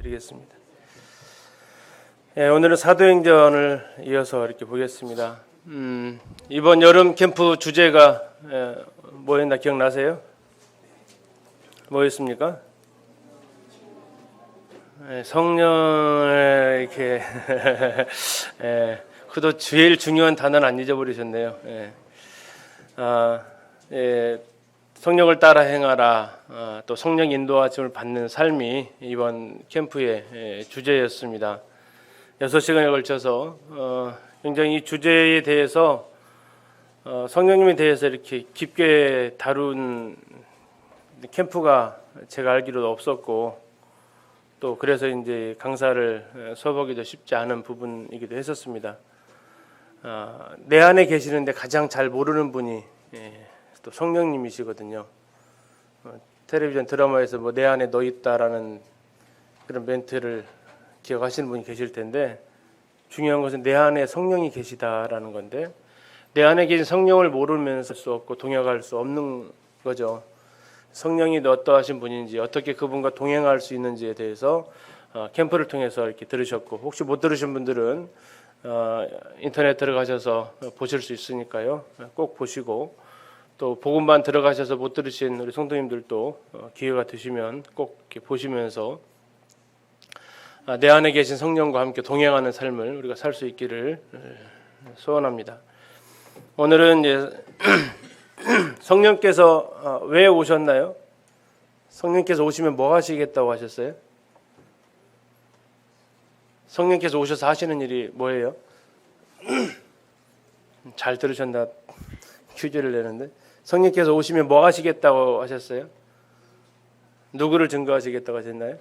드리겠습니다. 오늘은 사도행전을 이어서 이렇게 보겠습니다. 이번 여름 캠프 주제가 뭐였나 기억나세요? 뭐였습니까? 성령을 이렇게 그도 제일 중요한 단어는 안 잊어버리셨네요. 성령을 따라 행하라. 또 성령 인도하심을 받는 삶이 이번 캠프의 주제였습니다. 6시간에 걸쳐서 굉장히 이 주제에 대해서 성령님에 대해서 이렇게 깊게 다룬 캠프가 제가 알기로도 없었고, 또 그래서 이제 강사를 수업하기도 쉽지 않은 부분이기도 했었습니다. 내 안에 계시는데 가장 잘 모르는 분이 또 성령님이시거든요. 텔레비전 드라마에서 뭐 내 안에 너 있다라는 그런 멘트를 기억하시는 분이 계실 텐데, 중요한 것은 내 안에 성령이 계시다라는 건데, 내 안에 계신 성령을 모르면서 수 없고 동역할 수 없는 거죠. 성령이 어떠하신 분인지, 어떻게 그분과 동행할 수 있는지에 대해서 캠프를 통해서 이렇게 들으셨고, 혹시 못 들으신 분들은 인터넷 들어가셔서 보실 수 있으니까요. 꼭 보시고, 또 복음반 들어가셔서 못 들으신 우리 성도님들도 기회가 되시면 꼭 이렇게 보시면서 내 안에 계신 성령과 함께 동행하는 삶을 우리가 살 수 있기를 소원합니다. 오늘은 성령께서 왜 오셨나요? 성령께서 오시면 뭐 하시겠다고 하셨어요? 성령께서 오셔서 하시는 일이 뭐예요? 잘 들으셨나? 퀴즈를 내는데, 성령께서 오시면 뭐 하시겠다고 하셨어요? 누구를 증거하시겠다고 하셨나요?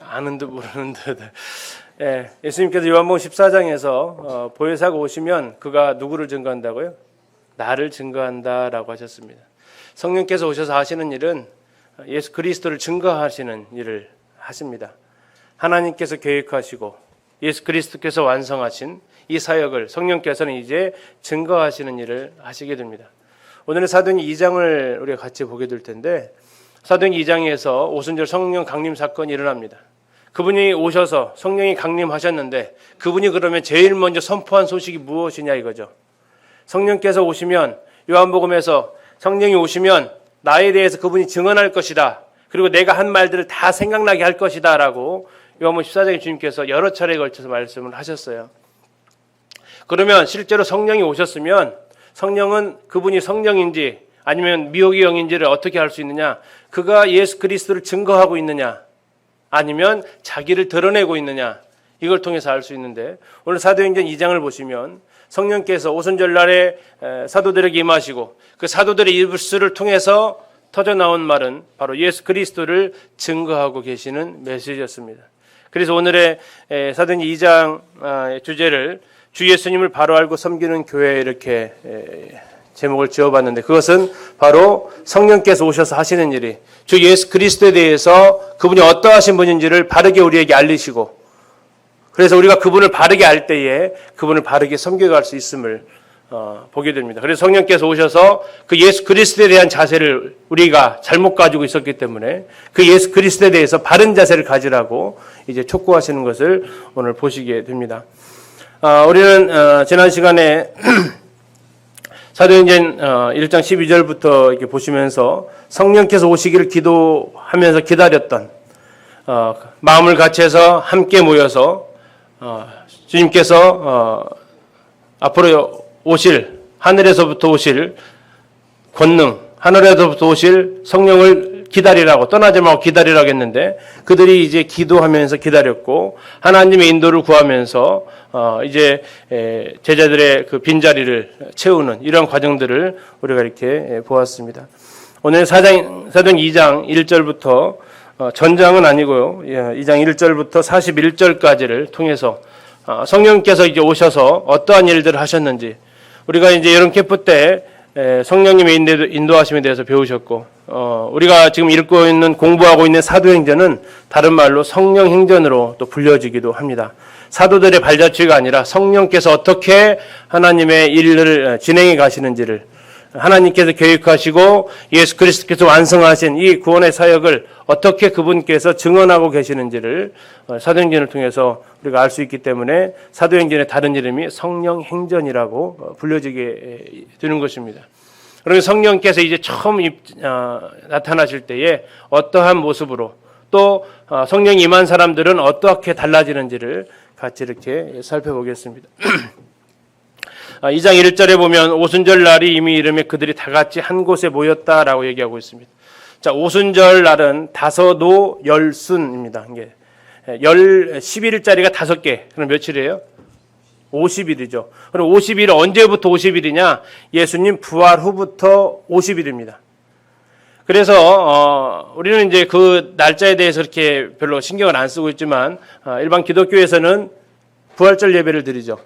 아는 듯 모르는 듯. 예수님께서 요한복음 14장에서 보혜사가 오시면 그가 누구를 증거한다고요? 나를 증거한다라고 하셨습니다. 성령께서 오셔서 하시는 일은 예수 그리스도를 증거하시는 일을 하십니다. 하나님께서 계획하시고 예수 그리스도께서 완성하신 이 사역을 성령께서는 이제 증거하시는 일을 하시게 됩니다. 오늘은 사도행전 2장을 우리가 같이 보게 될 텐데, 사도행전 2장에서 오순절 성령 강림 사건이 일어납니다. 그분이 오셔서 성령이 강림하셨는데, 그분이 그러면 제일 먼저 선포한 소식이 무엇이냐 이거죠. 성령께서 오시면, 요한복음에서 성령이 오시면 나에 대해서 그분이 증언할 것이다. 그리고 내가 한 말들을 다 생각나게 할 것이다 라고 요한복음 14장에 주님께서 여러 차례에 걸쳐서 말씀을 하셨어요. 그러면 실제로 성령이 오셨으면 성령은 그분이 성령인지 아니면 미혹의 영인지를 어떻게 알 수 있느냐? 그가 예수 그리스도를 증거하고 있느냐? 아니면 자기를 드러내고 있느냐? 이걸 통해서 알 수 있는데, 오늘 사도행전 2장을 보시면 성령께서 오순절날에 사도들에게 임하시고 그 사도들의 입술을 통해서 터져나온 말은 바로 예수 그리스도를 증거하고 계시는 메시지였습니다. 그래서 오늘의 사도행전 2장 주제를 주 예수님을 바로 알고 섬기는 교회, 이렇게 제목을 지어봤는데, 그것은 바로 성령께서 오셔서 하시는 일이 주 예수 그리스도에 대해서 그분이 어떠하신 분인지를 바르게 우리에게 알리시고, 그래서 우리가 그분을 바르게 알 때에 그분을 바르게 섬겨갈 수 있음을 보게 됩니다. 그래서 성령께서 오셔서 그 예수 그리스도에 대한 자세를 우리가 잘못 가지고 있었기 때문에 그 예수 그리스도에 대해서 바른 자세를 가지라고 이제 촉구하시는 것을 오늘 보시게 됩니다. 우리는 지난 시간에 사도행전 1장 12절부터 이렇게 보시면서 성령께서 오시기를 기도하면서 기다렸던, 마음을 같이해서 함께 모여서 주님께서 앞으로 오실, 하늘에서부터 오실 권능, 하늘에서부터 오실 성령을 기다리라고, 떠나지 말고 기다리라고 했는데, 그들이 이제 기도하면서 기다렸고 하나님의 인도를 구하면서 이제 제자들의 그 빈자리를 채우는 이런 과정들을 우리가 이렇게 보았습니다. 오늘 사도행 2장 1절부터 전장은 아니고요, 2장 1절부터 41절까지를 통해서 성령께서 이제 오셔서 어떠한 일들을 하셨는지, 우리가 이제 여름 캠프 때 성령님의 인도하심에 대해서 배우셨고, 우리가 지금 읽고 있는, 공부하고 있는 사도행전은 다른 말로 성령행전으로 또 불려지기도 합니다. 사도들의 발자취가 아니라 성령께서 어떻게 하나님의 일을 진행해 가시는지를 하나님께서 계획하시고 예수 그리스도께서 완성하신 이 구원의 사역을 어떻게 그분께서 증언하고 계시는지를 사도행전을 통해서 우리가 알 수 있기 때문에 사도행전의 다른 이름이 성령행전이라고 불려지게 되는 것입니다. 그리고 성령께서 이제 처음 나타나실 때에 어떠한 모습으로 또 성령이 임한 사람들은 어떻게 달라지는지를 같이 이렇게 살펴보겠습니다. 2장 1절에 보면 오순절 날이 이미 이르매 그들이 다 같이 한 곳에 모였다라고 얘기하고 있습니다. 자, 오순절 날은 다섯오 열순입니다. 이게 11일짜리가 5개. 그럼 며칠이에요? 50일이죠. 그럼 50일 언제부터 50일이냐? 예수님 부활 후부터 50일입니다. 그래서 우리는 이제 그 날짜에 대해서 이렇게 별로 신경을 안 쓰고 있지만 일반 기독교에서는 부활절 예배를 드리죠.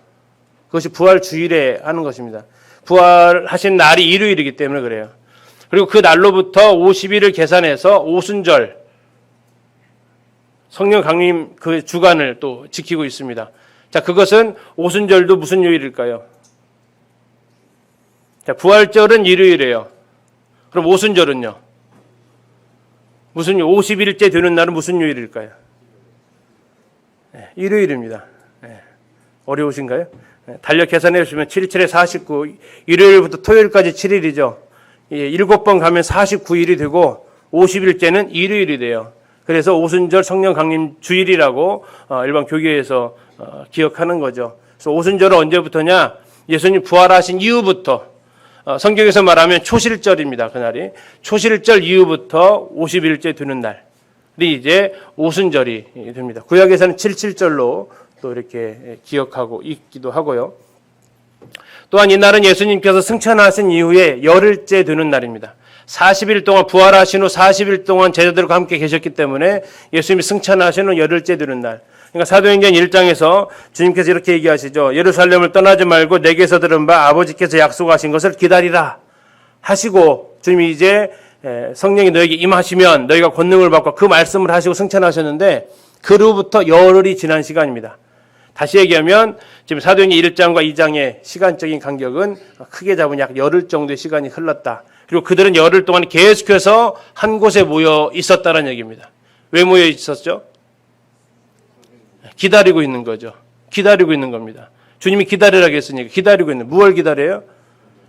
그것이 부활 주일에 하는 것입니다. 부활하신 날이 일요일이기 때문에 그래요. 그리고 그 날로부터 50일을 계산해서 오순절 성령 강림 그 주간을 또 지키고 있습니다. 자, 그것은 오순절도 무슨 요일일까요? 자, 부활절은 일요일이에요. 그럼 오순절은요? 무슨 50일째 되는 날은 무슨 요일일까요? 네, 일요일입니다. 네, 어려우신가요? 네, 달력 계산해 보시면 7, 7에 49, 일요일부터 토요일까지 7일이죠. 7번 가면 49일이 되고 50일째는 일요일이 돼요. 그래서 오순절 성령 강림 주일이라고 일반 교계에서 기억하는 거죠. 그래서 오순절은 언제부터냐? 예수님 부활하신 이후부터 성경에서 말하면 초실절입니다. 그날이 초실절 이후부터 50일째 되는 날이 이제 오순절이 됩니다. 구약에서는 77절로 또 이렇게 기억하고 있기도 하고요. 또한 이날은 예수님께서 승천하신 이후에 열흘째 되는 날입니다. 40일 동안 부활하신 후 40일 동안 제자들과 함께 계셨기 때문에 예수님이 승천하신 후 열흘째 되는 날. 그러니까 사도행전 1장에서 주님께서 이렇게 얘기하시죠. 예루살렘을 떠나지 말고 내게서 들은 바 아버지께서 약속하신 것을 기다리라 하시고 주님이 이제 성령이 너에게 임하시면 너희가 권능을 받고 그 말씀을 하시고 승천하셨는데 그로부터 열흘이 지난 시간입니다. 다시 얘기하면 지금 사도행전 1장과 2장의 시간적인 간격은 크게 잡으면 약 열흘 정도의 시간이 흘렀다. 그리고 그들은 열흘 동안 계속해서 한 곳에 모여 있었다는 얘기입니다. 왜 모여 있었죠? 기다리고 있는 거죠. 기다리고 있는 겁니다. 주님이 기다리라고 했으니까 기다리고 있는. 무엇을 기다려요?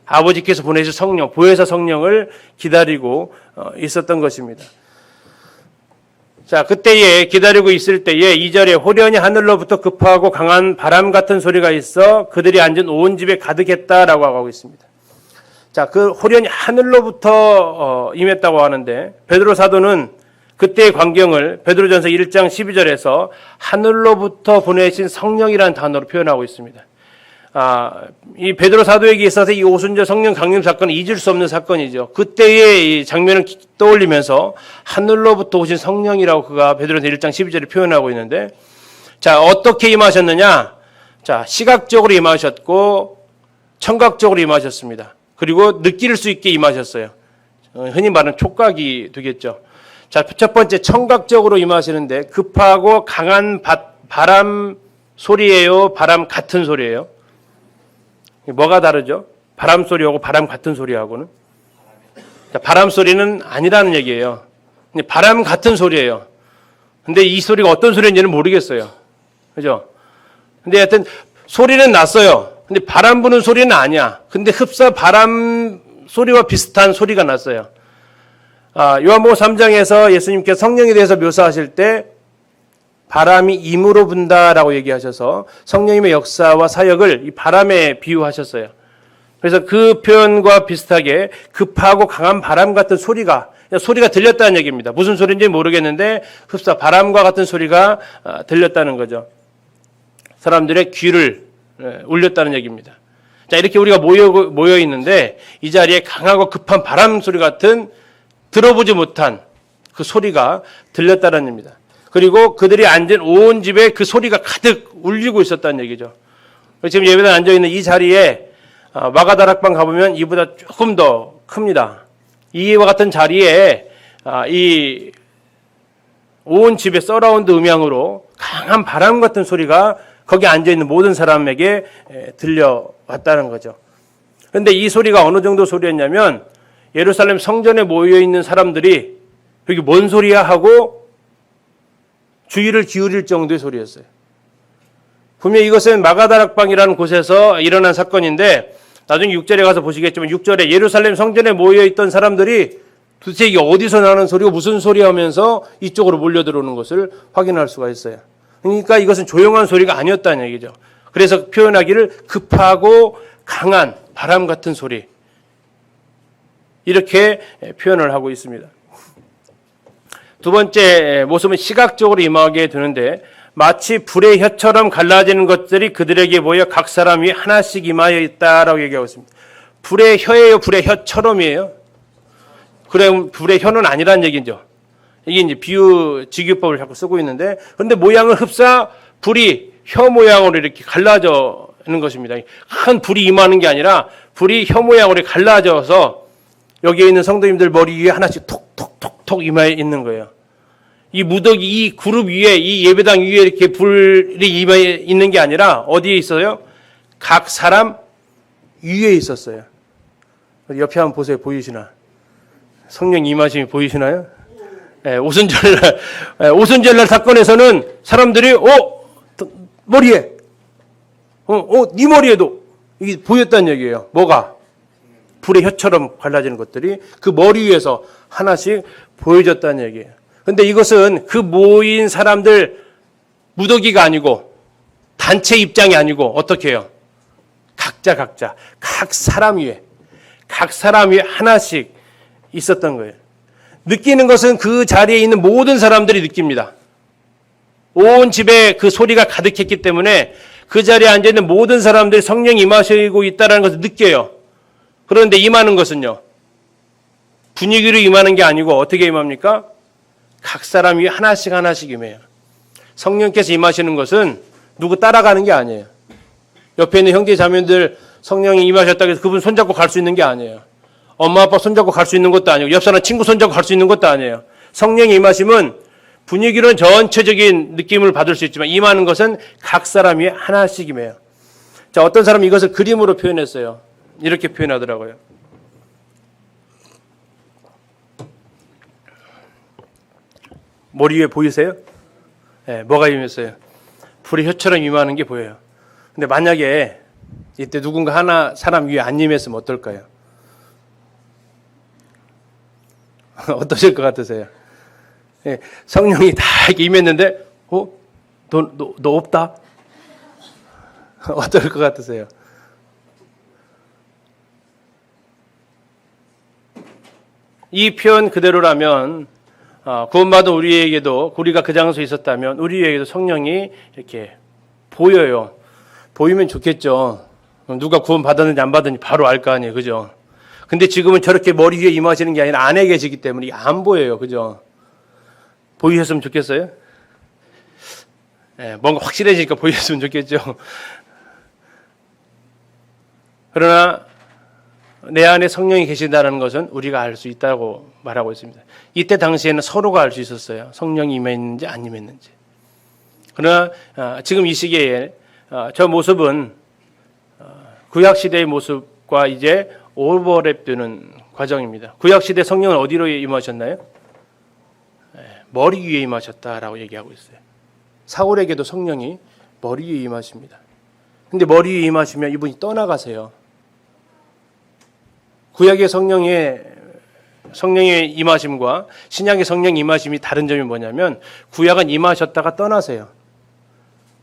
아버지께서 보내실 성령, 보혜사 성령을 기다리고 있었던 것입니다. 자, 그때에 기다리고 있을 때에 2절에 호련히 하늘로부터 급하고 강한 바람 같은 소리가 있어 그들이 앉은 온 집에 가득했다라고 하고 있습니다. 자, 그 호련히 하늘로부터 임했다고 하는데 베드로 사도는 그때의 광경을 베드로전서 1장 12절에서 하늘로부터 보내신 성령이라는 단어로 표현하고 있습니다. 이 베드로 사도에게 있어서 이 오순절 성령 강림 사건은 잊을 수 없는 사건이죠. 그때의 이 장면을 떠올리면서 하늘로부터 오신 성령이라고 그가 베드로전서 1장 12절에 표현하고 있는데, 자, 어떻게 임하셨느냐? 자, 시각적으로 임하셨고 청각적으로 임하셨습니다. 그리고 느낄 수 있게 임하셨어요. 흔히 말하는 촉각이 되겠죠. 자, 첫 번째 청각적으로 임하시는데 급하고 강한 바람 소리예요? 바람 같은 소리예요? 뭐가 다르죠? 바람 소리하고 바람 같은 소리하고는? 자, 바람 소리는 아니라는 얘기예요. 바람 같은 소리예요. 근데 이 소리가 어떤 소리인지는 모르겠어요. 그죠? 근데 하여튼 소리는 났어요. 근데 바람 부는 소리는 아니야. 근데 흡사 바람 소리와 비슷한 소리가 났어요. 요한복음 3장에서 예수님께서 성령에 대해서 묘사하실 때 바람이 임으로 분다라고 얘기하셔서 성령님의 역사와 사역을 이 바람에 비유하셨어요. 그래서 그 표현과 비슷하게 급하고 강한 바람 같은 소리가 들렸다는 얘기입니다. 무슨 소리인지 모르겠는데 흡사 바람과 같은 소리가 들렸다는 거죠. 사람들의 귀를 울렸다는 얘기입니다. 자, 이렇게 우리가 모여 있는데 이 자리에 강하고 급한 바람 소리 같은 들어보지 못한 그 소리가 들렸다는 얘기입니다. 그리고 그들이 앉은 온 집에 그 소리가 가득 울리고 있었다는 얘기죠. 지금 예배당에 앉아있는 이 자리에 마가다락방 가보면 이보다 조금 더 큽니다. 이와 같은 자리에 이 온 집의 서라운드 음향으로 강한 바람 같은 소리가 거기 앉아있는 모든 사람에게 들려왔다는 거죠. 그런데 이 소리가 어느 정도 소리였냐면 예루살렘 성전에 모여있는 사람들이 여기 뭔 소리야 하고 주의를 기울일 정도의 소리였어요. 분명히 이것은 마가다락방이라는 곳에서 일어난 사건인데 나중에 6절에 가서 보시겠지만 6절에 예루살렘 성전에 모여있던 사람들이 도대체 이게 어디서 나는 소리고 무슨 소리 하면서 이쪽으로 몰려들어오는 것을 확인할 수가 있어요. 그러니까 이것은 조용한 소리가 아니었다는 얘기죠. 그래서 표현하기를 급하고 강한 바람 같은 소리, 이렇게 표현을 하고 있습니다. 두 번째 모습은 시각적으로 임하게 되는데 마치 불의 혀처럼 갈라지는 것들이 그들에게 보여 각 사람 위에 하나씩 임하여 있다라고 얘기하고 있습니다. 불의 혀예요, 불의 혀처럼이에요. 그래, 불의 혀는 아니란 얘기죠. 이게 이제 비유, 직유법을 자꾸 쓰고 있는데, 그런데 모양을 흡사 불이 혀 모양으로 이렇게 갈라져는 것입니다. 큰 불이 임하는 게 아니라 불이 혀 모양으로 갈라져서 여기에 있는 성도님들 머리 위에 하나씩 톡톡톡톡 임하여 있는 거예요. 이 무더기, 이 그룹 위에, 이 예배당 위에 이렇게 불이 임하여 있는 게 아니라 어디에 있어요? 각 사람 위에 있었어요. 옆에 한번 보세요. 보이시나? 성령 임하심이 보이시나요? 오순절날 사건에서는 사람들이 머리에 네 머리에도 이게 보였다는 얘기예요. 뭐가? 불의 혀처럼 갈라지는 것들이 그 머리 위에서 하나씩 보여졌다는 얘기예요. 그런데 이것은 그 모인 사람들 무더기가 아니고 단체 입장이 아니고 어떻게 해요? 각자 각 사람 위에 하나씩 있었던 거예요. 느끼는 것은 그 자리에 있는 모든 사람들이 느낍니다. 온 집에 그 소리가 가득했기 때문에 그 자리에 앉아있는 모든 사람들이 성령이 임하시고 있다는 것을 느껴요. 그런데 임하는 것은요, 분위기로 임하는 게 아니고 어떻게 임합니까? 각 사람 위에 하나씩 임해요. 성령께서 임하시는 것은 누구 따라가는 게 아니에요. 옆에 있는 형제 자매들 성령이 임하셨다고 해서 그분 손잡고 갈 수 있는 게 아니에요. 엄마 아빠 손잡고 갈 수 있는 것도 아니고 옆 사람 친구 손잡고 갈 수 있는 것도 아니에요. 성령의 임하심은 분위기로는 전체적인 느낌을 받을 수 있지만 임하는 것은 각 사람 위에 하나씩 임해요. 자, 어떤 사람이 이것을 그림으로 표현했어요. 이렇게 표현하더라고요. 머리 위에 보이세요? 네, 뭐가 임했어요? 불의 혀처럼 임하는 게 보여요. 근데 만약에 이때 누군가 하나 사람 위에 안 임했으면 어떨까요? 어떠실 것 같으세요? 네, 성령이 다 이렇게 임했는데, 너 없다? 어떨 것 같으세요? 이 표현 그대로라면 구원받은 우리에게도 우리가 그 장소에 있었다면 우리에게도 성령이 이렇게 보여요. 보이면 좋겠죠. 누가 구원받았는지 안 받았는지 바로 알 거 아니에요. 그죠? 근데 지금은 저렇게 머리 위에 임하시는 게 아니라 안에 계시기 때문에 이게 안 보여요. 그죠? 보이셨으면 좋겠어요? 네, 뭔가 확실해지니까 보이셨으면 좋겠죠. 그러나 내 안에 성령이 계신다는 것은 우리가 알 수 있다고 말하고 있습니다. 이때 당시에는 서로가 알 수 있었어요. 성령이 임했는지 안 임했는지. 그러나 지금 이 시기에 저 모습은 구약시대의 모습과 이제 오버랩되는 과정입니다. 구약시대 성령은 어디로 임하셨나요? 머리 위에 임하셨다라고 얘기하고 있어요. 사울에게도 성령이 머리 위에 임하십니다. 근데 머리 위에 임하시면 이분이 떠나가세요. 구약의 성령의 임하심과 신약의 성령 임하심이 다른 점이 뭐냐면 구약은 임하셨다가 떠나세요.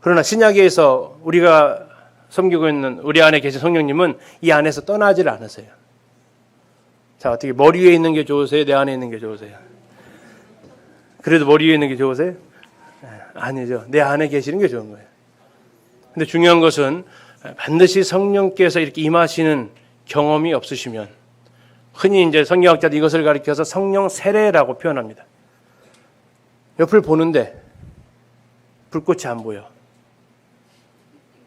그러나 신약에서 우리가 섬기고 있는 우리 안에 계신 성령님은 이 안에서 떠나질 않으세요. 자, 어떻게 머리 위에 있는 게 좋으세요? 내 안에 있는 게 좋으세요? 그래도 머리 위에 있는 게 좋으세요? 아니죠. 내 안에 계시는 게 좋은 거예요. 근데 중요한 것은 반드시 성령께서 이렇게 임하시는 경험이 없으시면 흔히 이제 성경학자들이 이것을 가리켜서 성령 세례라고 표현합니다. 옆을 보는데 불꽃이 안 보여.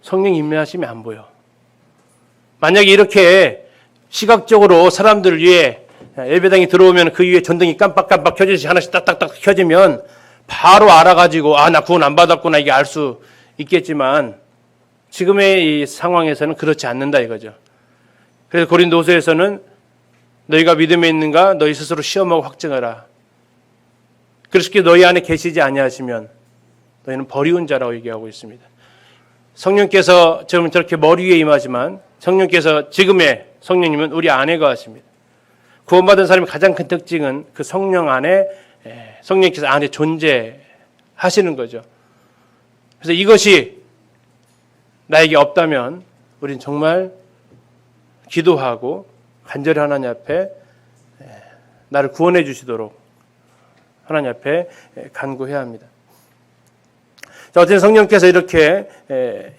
성령 임하심이 안 보여. 만약에 이렇게 시각적으로 사람들 위해 예배당에 들어오면 그 위에 전등이 깜빡깜빡 켜지듯이 하나씩 딱딱딱 켜지면 바로 알아가지고 나 구원 안 받았구나 이게 알 수 있겠지만 지금의 이 상황에서는 그렇지 않는다 이거죠. 그래서 고린도서에서는 너희가 믿음에 있는가 너희 스스로 시험하고 확증하라. 그렇게 너희 안에 계시지 아니하시면 너희는 버리운 자라고 얘기하고 있습니다. 성령께서 지금 저렇게 머리 위에 임하지만 성령께서 지금의 성령님은 우리 안에 거하십니다. 구원받은 사람의 가장 큰 특징은 그 성령 안에 성령께서 안에 존재하시는 거죠. 그래서 이것이 나에게 없다면 우린 정말 기도하고 간절히 하나님 앞에 나를 구원해 주시도록 하나님 앞에 간구해야 합니다. 자, 어쨌든 성령께서 이렇게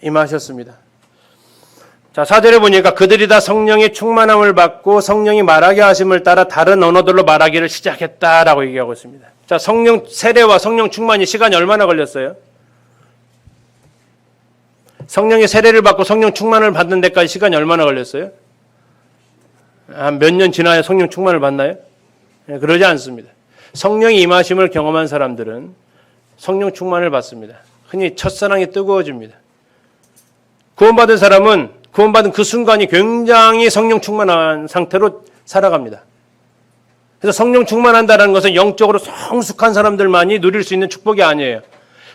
임하셨습니다. 자, 4절에 보니까 그들이 다 성령의 충만함을 받고 성령이 말하게 하심을 따라 다른 언어들로 말하기를 시작했다라고 얘기하고 있습니다. 자, 성령 세례와 성령 충만이 시간이 얼마나 걸렸어요? 성령의 세례를 받고 성령 충만을 받는 데까지 시간이 얼마나 걸렸어요? 한 몇 년 지나야 성령 충만을 받나요? 그러지 않습니다. 성령의 임하심을 경험한 사람들은 성령 충만을 받습니다. 흔히 첫사랑이 뜨거워집니다. 구원받은 사람은 구원받은 그 순간이 굉장히 성령 충만한 상태로 살아갑니다. 그래서 성령 충만한다는 것은 영적으로 성숙한 사람들만이 누릴 수 있는 축복이 아니에요.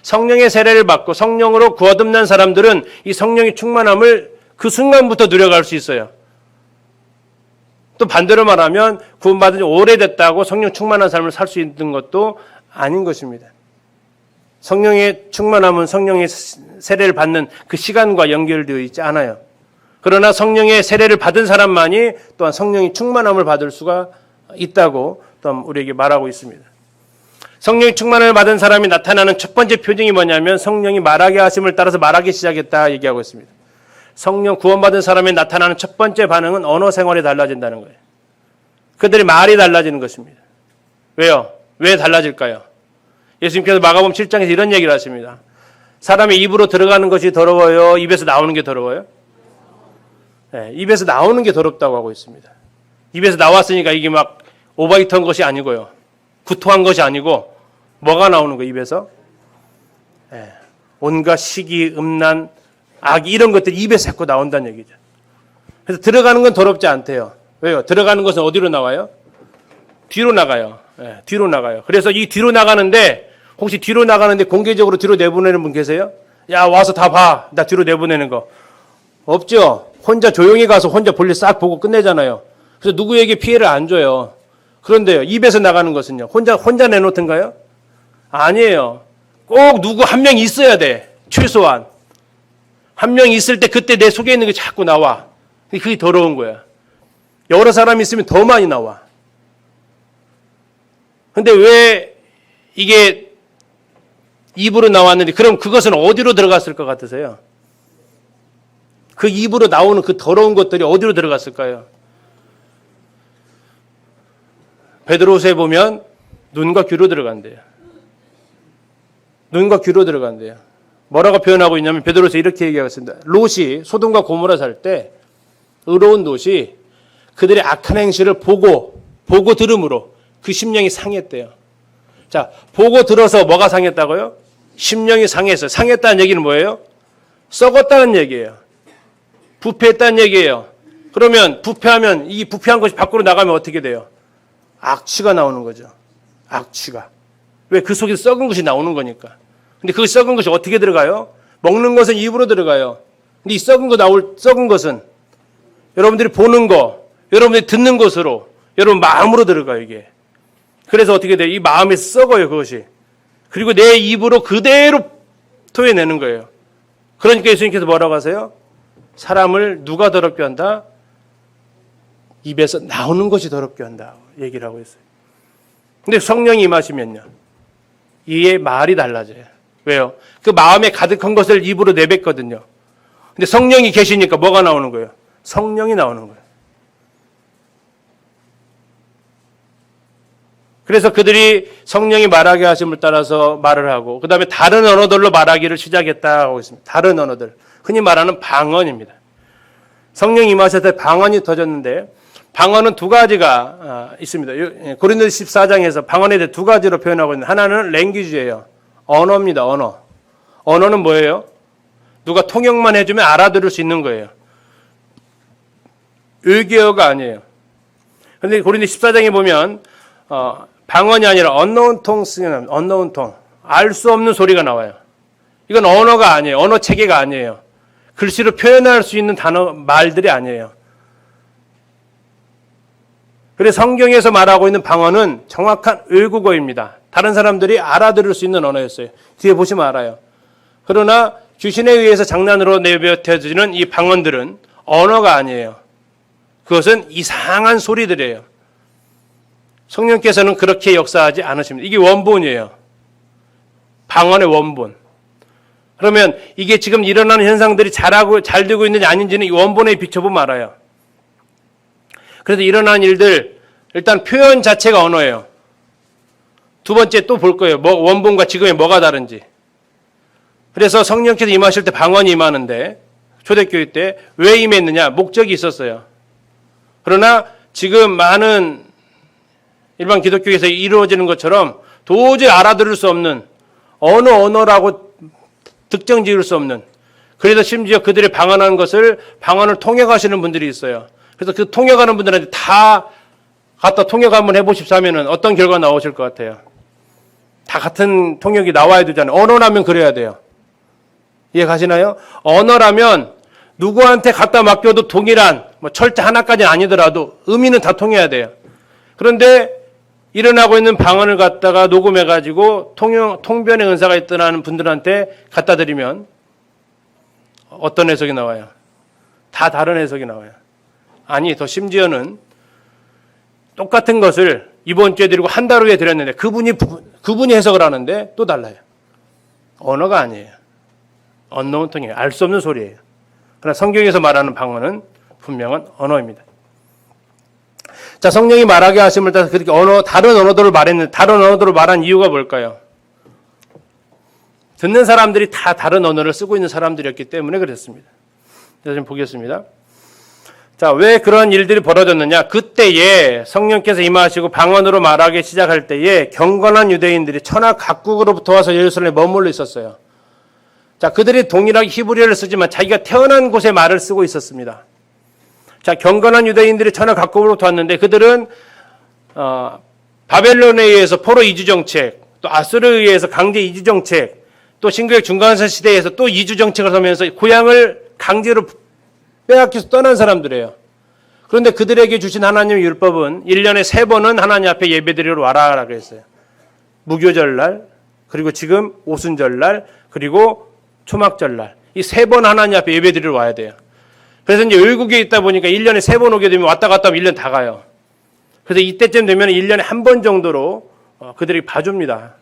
성령의 세례를 받고 성령으로 거듭난 사람들은 이 성령의 충만함을 그 순간부터 누려갈 수 있어요. 또 반대로 말하면 구원받은 지 오래됐다고 성령 충만한 삶을 살 수 있는 것도 아닌 것입니다. 성령의 충만함은 성령의 세례를 받는 그 시간과 연결되어 있지 않아요. 그러나 성령의 세례를 받은 사람만이 또한 성령의 충만함을 받을 수가 있다고 또한 우리에게 말하고 있습니다. 성령의 충만함을 받은 사람이 나타나는 첫 번째 표징이 뭐냐면 성령이 말하게 하심을 따라서 말하기 시작했다 얘기하고 있습니다. 성령 구원받은 사람이 나타나는 첫 번째 반응은 언어 생활이 달라진다는 거예요. 그들의 말이 달라지는 것입니다. 왜요? 왜 달라질까요? 예수님께서 마가복음 7장에서 이런 얘기를 하십니다. 사람이 입으로 들어가는 것이 더러워요? 입에서 나오는 게 더러워요? 네, 입에서 나오는 게 더럽다고 하고 있습니다. 입에서 나왔으니까 이게 막 오바이트한 것이 아니고요. 구토한 것이 아니고 뭐가 나오는 거예요, 입에서? 네, 온갖 시기, 음란, 악 이런 것들이 입에서 자꾸 나온다는 얘기죠. 그래서 들어가는 건 더럽지 않대요. 왜요? 들어가는 것은 어디로 나와요? 뒤로 나가요. 네, 뒤로 나가요. 그래서 이 뒤로 나가는데 혹시 뒤로 나가는데 공개적으로 뒤로 내보내는 분 계세요? 야 와서 다 봐. 나 뒤로 내보내는 거. 없죠. 혼자 조용히 가서 혼자 볼일 싹 보고 끝내잖아요. 그래서 누구에게 피해를 안 줘요. 그런데요. 입에서 나가는 것은요. 혼자 내놓던가요? 아니에요. 꼭 누구 한 명 있어야 돼. 최소한. 한 명 있을 때 그때 내 속에 있는 게 자꾸 나와. 그게 더러운 거야. 여러 사람이 있으면 더 많이 나와. 근데 왜 이게 입으로 나왔는데 그럼 그것은 어디로 들어갔을 것 같으세요? 그 입으로 나오는 그 더러운 것들이 어디로 들어갔을까요? 베드로서에 보면 눈과 귀로 들어간대요. 눈과 귀로 들어간대요. 뭐라고 표현하고 있냐면 베드로서 이렇게 얘기하고 있습니다. 롯이 소돔과 고모라 살 때 의로운 롯이 그들의 악한 행실을 보고 들음으로 그 심령이 상했대요. 자, 보고 들어서 뭐가 상했다고요? 심령이 상했어요. 상했다는 얘기는 뭐예요? 썩었다는 얘기예요. 부패했다는 얘기예요. 그러면 부패하면 이 부패한 것이 밖으로 나가면 어떻게 돼요? 악취가 나오는 거죠. 악취가. 왜? 그 속에서 썩은 것이 나오는 거니까. 근데 그 썩은 것이 어떻게 들어가요? 먹는 것은 입으로 들어가요. 근데 이 썩은 것은 여러분들이 보는 거, 여러분들이 듣는 것으로, 여러분 마음으로 들어가요, 이게. 그래서 어떻게 돼요? 이 마음이 썩어요, 그것이. 그리고 내 입으로 그대로 토해내는 거예요. 그러니까 예수님께서 뭐라고 하세요? 사람을 누가 더럽게 한다? 입에서 나오는 것이 더럽게 한다. 얘기를 하고 있어요. 근데 성령이 임하시면요. 이의 말이 달라져요. 왜요? 그 마음에 가득한 것을 입으로 내뱉거든요. 근데 성령이 계시니까 뭐가 나오는 거예요? 성령이 나오는 거예요. 그래서 그들이 성령이 말하게 하심을 따라서 말을 하고 그 다음에 다른 언어들로 말하기를 시작했다고 있습니다. 다른 언어들. 흔히 말하는 방언입니다. 성령이 임하셨을 때 방언이 터졌는데 방언은 두 가지가 있습니다. 고린도서 14장에서 방언에 대해 두 가지로 표현하고 있는데 하나는 랭귀지예요. 언어입니다. 언어. 언어는 뭐예요? 누가 통역만 해주면 알아들을 수 있는 거예요. 외계어가 아니에요. 그런데 고린도 14장에 보면 방언이 아니라 unknown tongues는 unknown tongue, 알 수 없는 소리가 나와요. 이건 언어가 아니에요. 언어 체계가 아니에요. 글씨로 표현할 수 있는 단어, 말들이 아니에요. 그래서 성경에서 말하고 있는 방언은 정확한 외국어입니다. 다른 사람들이 알아들을 수 있는 언어였어요. 뒤에 보시면 알아요. 그러나 귀신에 의해서 장난으로 내뱉어지는 이 방언들은 언어가 아니에요. 그것은 이상한 소리들이에요. 성령께서는 그렇게 역사하지 않으십니다. 이게 원본이에요. 방언의 원본. 그러면 이게 지금 일어나는 현상들이 잘 되고 있는지 아닌지는 이 원본에 비춰보면 알아요. 그래서 일어나는 일들, 일단 표현 자체가 언어예요. 두 번째 또 볼 거예요. 원본과 지금의 뭐가 다른지. 그래서 성령께서 임하실 때 방언이 임하는데 초대교회 때 왜 임했느냐? 목적이 있었어요. 그러나 지금 많은 일반 기독교에서 이루어지는 것처럼 도저히 알아들을 수 없는 어느 언어라고 특정 지을 수 없는, 그래서 심지어 그들이 방언하는 것을 방언을 통역하시는 분들이 있어요. 그래서 그 통역하는 분들한테 다 갖다 통역 한번 해보십사 하면은 어떤 결과 나오실 것 같아요? 다 같은 통역이 나와야 되잖아요. 언어라면 그래야 돼요. 이해 가시나요? 언어라면 누구한테 갖다 맡겨도 동일한, 철자 하나까지는 아니더라도 의미는 다 통해야 돼요. 그런데 일어나고 있는 방언을 갖다가 녹음해가지고 통변의 은사가 있다는 분들한테 갖다 드리면 어떤 해석이 나와요? 다 다른 해석이 나와요. 아니, 더 심지어는 똑같은 것을 이번 주에 드리고 한 달 후에 드렸는데 그분이 해석을 하는데 또 달라요. 언어가 아니에요. unknown tongue이에요. 알 수 없는 소리예요. 그러나 성경에서 말하는 방언은 분명한 언어입니다. 자, 성령이 말하게 하심을 따라서 그렇게 다른 언어들을 말했는데 다른 언어들을 말한 이유가 뭘까요? 듣는 사람들이 다 다른 언어를 쓰고 있는 사람들이었기 때문에 그랬습니다. 그래서 좀 보겠습니다. 자, 왜 그런 일들이 벌어졌느냐? 그때에 성령께서 임하시고 방언으로 말하기 시작할 때에 경건한 유대인들이 천하 각국으로부터 와서 예루살렘에 머물러 있었어요. 자, 그들이 동일하게 히브리어를 쓰지만 자기가 태어난 곳의 말을 쓰고 있었습니다. 자, 경건한 유대인들이 천하 각국으로부터 왔는데 그들은 바벨론에 의해서 포로 이주 정책, 또 아수르에 의해서 강제 이주 정책, 또 신구약 중간선 시대에서 또 이주 정책을 하면서 고향을 강제로 빼앗겨서 떠난 사람들이에요. 그런데 그들에게 주신 하나님의 율법은 1년에 3번은 하나님 앞에 예배드리러 와라 그랬어요. 무교절날, 그리고 지금 오순절날, 그리고 초막절날. 이 3번 하나님 앞에 예배드리러 와야 돼요. 그래서 이제 외국에 있다 보니까 1년에 3번 오게 되면 왔다 갔다 하면 1년 다 가요. 그래서 이때쯤 되면 1년에 한 번 정도로 그들이 봐줍니다.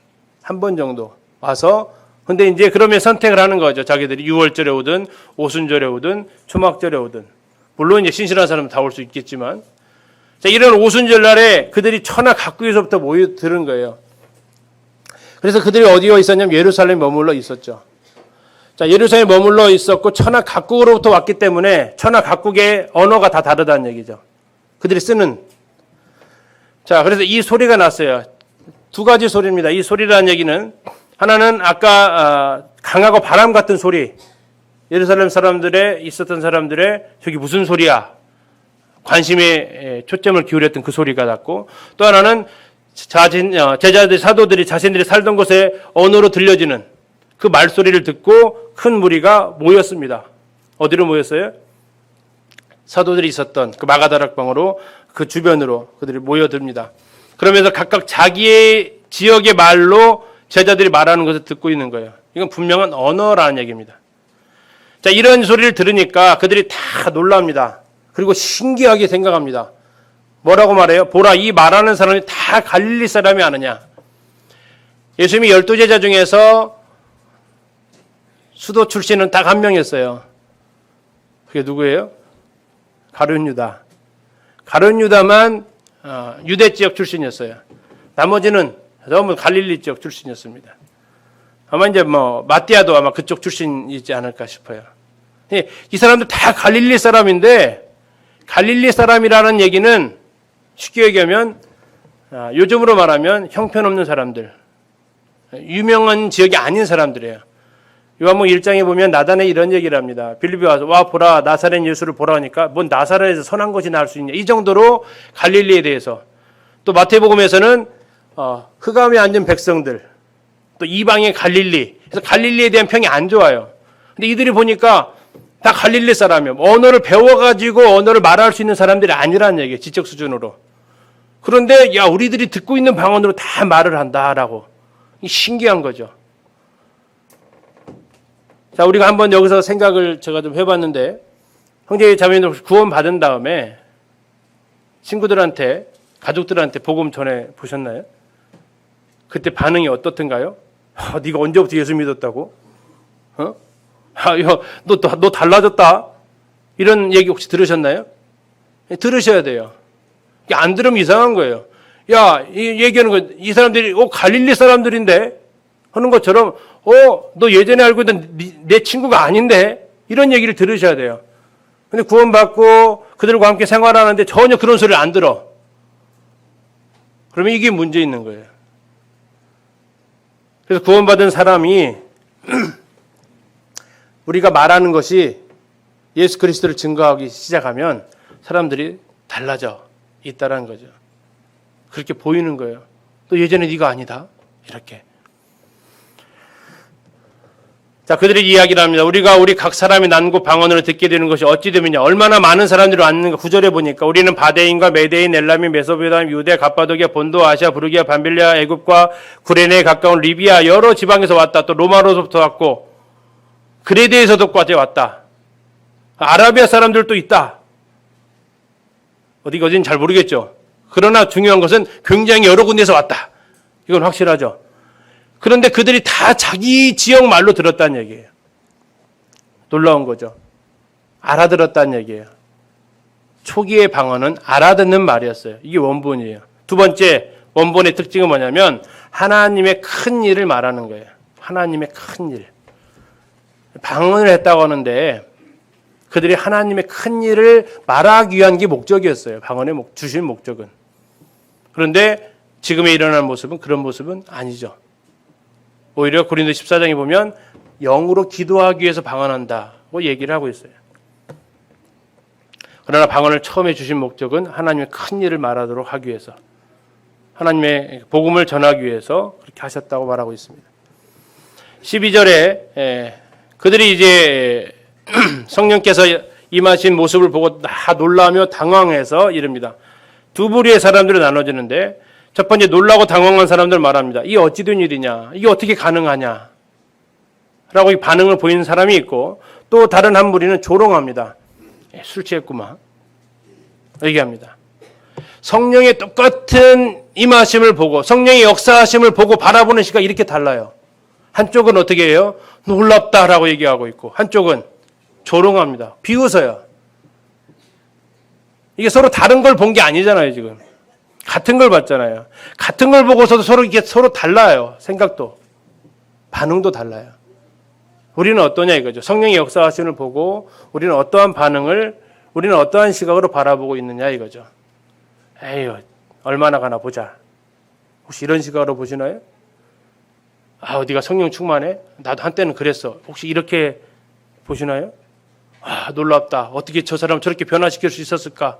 한 번 정도 와서. 근데 이제 그러면 선택을 하는 거죠. 자기들이 6월절에 오든 오순절에 오든 초막절에 오든. 물론 이제 신실한 사람은 다 올 수 있겠지만. 자, 이런 오순절날에 그들이 천하 각국에서부터 모여드는 거예요. 그래서 그들이 어디에 있었냐면 예루살렘에 머물러 있었죠. 자, 예루살렘에 머물러 있었고 천하 각국으로부터 왔기 때문에 천하 각국의 언어가 다 다르다는 얘기죠. 그들이 쓰는. 자, 그래서 이 소리가 났어요. 두 가지 소리입니다. 이 소리라는 얘기는 하나는 아까 강하고 바람 같은 소리. 예루살렘 사람들의 있었던 사람들의 저기 무슨 소리야? 관심에 초점을 기울였던 그 소리가 났고, 또 하나는 제자들, 사도들이 자신들이 살던 곳에 언어로 들려지는 그 말소리를 듣고 큰 무리가 모였습니다. 어디로 모였어요? 사도들이 있었던 그 마가다락방으로 그 주변으로 그들이 모여듭니다. 그러면서 각각 자기의 지역의 말로 제자들이 말하는 것을 듣고 있는 거예요. 이건 분명한 언어라는 얘기입니다. 자, 이런 소리를 들으니까 그들이 다 놀랍니다. 그리고 신기하게 생각합니다. 뭐라고 말해요? 보라, 이 말하는 사람이 다 갈릴리 사람이 아느냐? 예수님이 12제자 중에서 수도 출신은 딱 한 명이었어요. 그게 누구예요? 가룟 유다. 가룟 유다만 유대 지역 출신이었어요. 나머지는 전부 갈릴리 지역 출신이었습니다. 아마 이제 마띠아도 아마 그쪽 출신이지 않을까 싶어요. 이 사람들 다 갈릴리 사람인데, 갈릴리 사람이라는 얘기는 쉽게 얘기하면 요즘으로 말하면 형편없는 사람들, 유명한 지역이 아닌 사람들이에요. 요한복음 1장에 보면 나단에 이런 얘기를 합니다. 빌립보에 와서 와 보라 나사렛 예수를 보라 하니까 뭔 나사렛에서 선한 것이 나올 수 있냐. 이 정도로 갈릴리에 대해서. 또 마태복음에서는 흑암에 앉은 백성들, 또 이방의 갈릴리. 그래서 갈릴리에 대한 평이 안 좋아요. 근데 이들이 보니까 다 갈릴리 사람이에요. 언어를 배워가지고 언어를 말할 수 있는 사람들이 아니라는 얘기예요. 지적 수준으로. 그런데 야 우리들이 듣고 있는 방언으로 다 말을 한다라고. 신기한 거죠. 자, 우리가 한번 여기서 생각을 제가 좀 해봤는데, 형제 자매님들 구원 받은 다음에 친구들한테, 가족들한테 복음 전해 보셨나요? 그때 반응이 어떻던가요? 네가 언제부터 예수 믿었다고? 너 달라졌다? 이런 얘기 혹시 들으셨나요? 들으셔야 돼요. 안 들으면 이상한 거예요. 야, 이 얘기하는 거, 이 사람들이, 갈릴리 사람들인데? 하는 것처럼, 너 예전에 알고 있던 내 친구가 아닌데? 이런 얘기를 들으셔야 돼요. 근데 구원받고 그들과 함께 생활하는데 전혀 그런 소리를 안 들어. 그러면 이게 문제 있는 거예요. 그래서 구원받은 사람이 우리가 말하는 것이 예수 그리스도를 증거하기 시작하면 사람들이 달라져 있다라는 거죠. 그렇게 보이는 거예요. 또 예전에 네가 아니다. 이렇게. 자, 그들이 이야기를 합니다. 우리 각 사람이 난고 방언으로 듣게 되는 것이 어찌 되느냐. 얼마나 많은 사람들이 왔는가. 9절에 보니까 우리는 바데인과 메데인, 엘라민, 메소포타미아, 유대, 갑바도기아, 본도, 아시아, 부르기아, 밤빌리아, 애굽과 구레네에 가까운 리비아 여러 지방에서 왔다. 또 로마로부터 왔고 그레데에서도까지 왔다. 아라비아 사람들도 있다. 어디가 어딘지 잘 모르겠죠. 그러나 중요한 것은 굉장히 여러 군데에서 왔다. 이건 확실하죠. 그런데 그들이 다 자기 지역 말로 들었다는 얘기예요. 놀라운 거죠. 알아들었다는 얘기예요. 초기의 방언은 알아듣는 말이었어요. 이게 원본이에요. 두 번째 원본의 특징은 뭐냐면 하나님의 큰 일을 말하는 거예요. 하나님의 큰 일. 방언을 했다고 하는데 그들이 하나님의 큰 일을 말하기 위한 게 목적이었어요. 방언의 주신 목적은. 그런데 지금에 일어나는 모습은 그런 모습은 아니죠. 오히려 고린도 14장에 보면 영으로 기도하기 위해서 방언한다고 얘기를 하고 있어요. 그러나 방언을 처음에 주신 목적은 하나님의 큰 일을 말하도록 하기 위해서, 하나님의 복음을 전하기 위해서 그렇게 하셨다고 말하고 있습니다. 12절에 그들이 이제 성령께서 임하신 모습을 보고 다 놀라며 당황해서 이릅니다. 두 부류의 사람들이 나눠지는데 첫 번째 놀라고 당황한 사람들 말합니다. 이게 어찌 된 일이냐? 이게 어떻게 가능하냐? 라고 이 반응을 보이는 사람이 있고 또 다른 한 무리는 조롱합니다. 술 취했구만. 얘기합니다. 성령의 똑같은 임하심을 보고 성령의 역사하심을 보고 바라보는 시각이 이렇게 달라요. 한쪽은 어떻게 해요? 놀랍다라고 얘기하고 있고 한쪽은 조롱합니다. 비웃어요. 이게 서로 다른 걸 본 게 아니잖아요, 지금. 같은 걸 봤잖아요. 같은 걸 보고서도 서로 달라요. 생각도. 반응도 달라요. 우리는 어떠냐 이거죠. 성령의 역사하심을 보고 우리는 어떠한 반응을, 우리는 어떠한 시각으로 바라보고 있느냐 이거죠. 에휴, 얼마나 가나 보자. 혹시 이런 시각으로 보시나요? 네가 성령 충만해? 나도 한때는 그랬어. 혹시 이렇게 보시나요? 놀랍다. 어떻게 저 사람 저렇게 변화시킬 수 있었을까?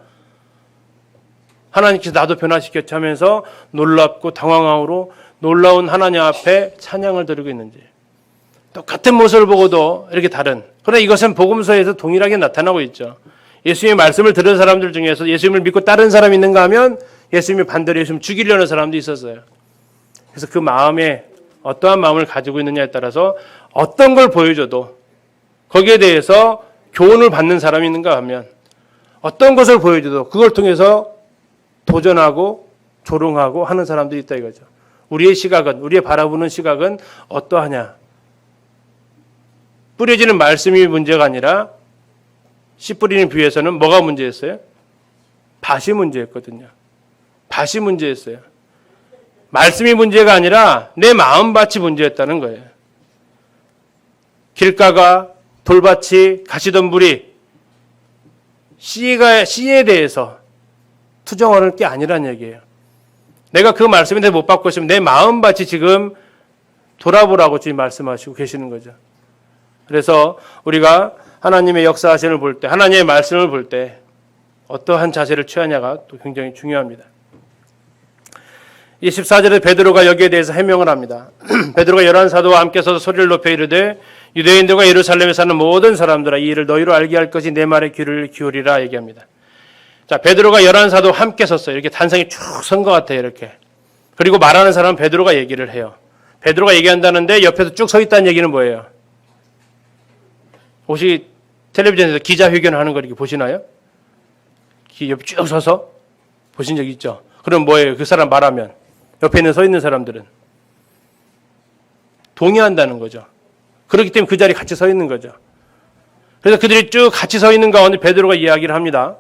하나님께서 나도 변화시켰지 하면서 놀랍고 당황함으로 놀라운 하나님 앞에 찬양을 드리고 있는지. 똑같은 모습을 보고도 이렇게 다른. 그러나 이것은 복음서에서 동일하게 나타나고 있죠. 예수님의 말씀을 들은 사람들 중에서 예수님을 믿고 다른 사람이 있는가 하면 예수님이 반대로 예수님을 죽이려는 사람도 있었어요. 그래서 그 마음에 어떠한 마음을 가지고 있느냐에 따라서 어떤 걸 보여줘도 거기에 대해서 교훈을 받는 사람이 있는가 하면 어떤 것을 보여줘도 그걸 통해서 도전하고 조롱하고 하는 사람들이 있다 이거죠. 우리의 시각은, 우리의 바라보는 시각은 어떠하냐. 뿌려지는 말씀이 문제가 아니라 씨 뿌리는 비유에서는 뭐가 문제였어요? 밭이 문제였거든요. 밭이 문제였어요. 말씀이 문제가 아니라 내 마음밭이 문제였다는 거예요. 길가가 돌밭이 가시덤불이 씨에 대해서 투정하는 게 아니란 얘기예요. 내가 그 말씀에 못 받고 있으면 내 마음밭이 지금 돌아보라고 주님 말씀하시고 계시는 거죠. 그래서 우리가 하나님의 역사하심을 볼 때, 하나님의 말씀을 볼 때 어떠한 자세를 취하냐가 또 굉장히 중요합니다. 24절에 베드로가 여기에 대해서 해명을 합니다. 베드로가 열한 사도와 함께 서서 소리를 높여 이르되 유대인들과 예루살렘에 사는 모든 사람들아 이 일을 너희로 알게 할 것이 내 말에 귀를 기울이라 얘기합니다. 자, 베드로가 열한 사도와 함께 섰어요. 이렇게 단상이 쭉 선 것 같아요. 이렇게. 그리고 말하는 사람은 베드로가 얘기를 해요. 베드로가 얘기한다는데 옆에서 쭉 서 있다는 얘기는 뭐예요? 혹시 텔레비전에서 기자회견을 하는 거 이렇게 보시나요? 옆에 쭉 서서 보신 적 있죠? 그럼 뭐예요? 그 사람 말하면 옆에 서 있는 사람들은 동의한다는 거죠. 그렇기 때문에 그 자리에 같이 서 있는 거죠. 그래서 그들이 쭉 같이 서 있는 가운데 베드로가 이야기를 합니다.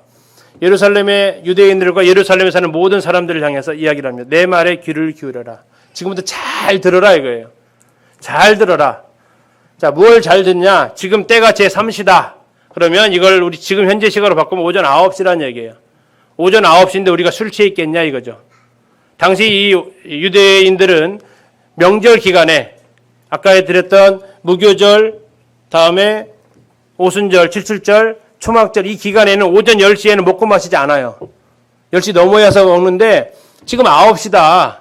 예루살렘의 유대인들과 예루살렘에 사는 모든 사람들을 향해서 이야기를 합니다. 내 말에 귀를 기울여라. 지금부터 잘 들어라 이거예요. 잘 들어라. 자, 뭘 잘 듣냐? 지금 때가 제3시다. 그러면 이걸 우리 지금 현재 시각으로 바꾸면 오전 9시라는 얘기예요. 오전 9시인데 우리가 술 취해 있겠냐 이거죠. 당시 이 유대인들은 명절 기간에 아까 드렸던 무교절, 다음에 오순절, 칠칠절, 초막절 이 기간에는 오전 10시에는 먹고 마시지 않아요. 10시 넘어야서 먹는데 지금 9시다.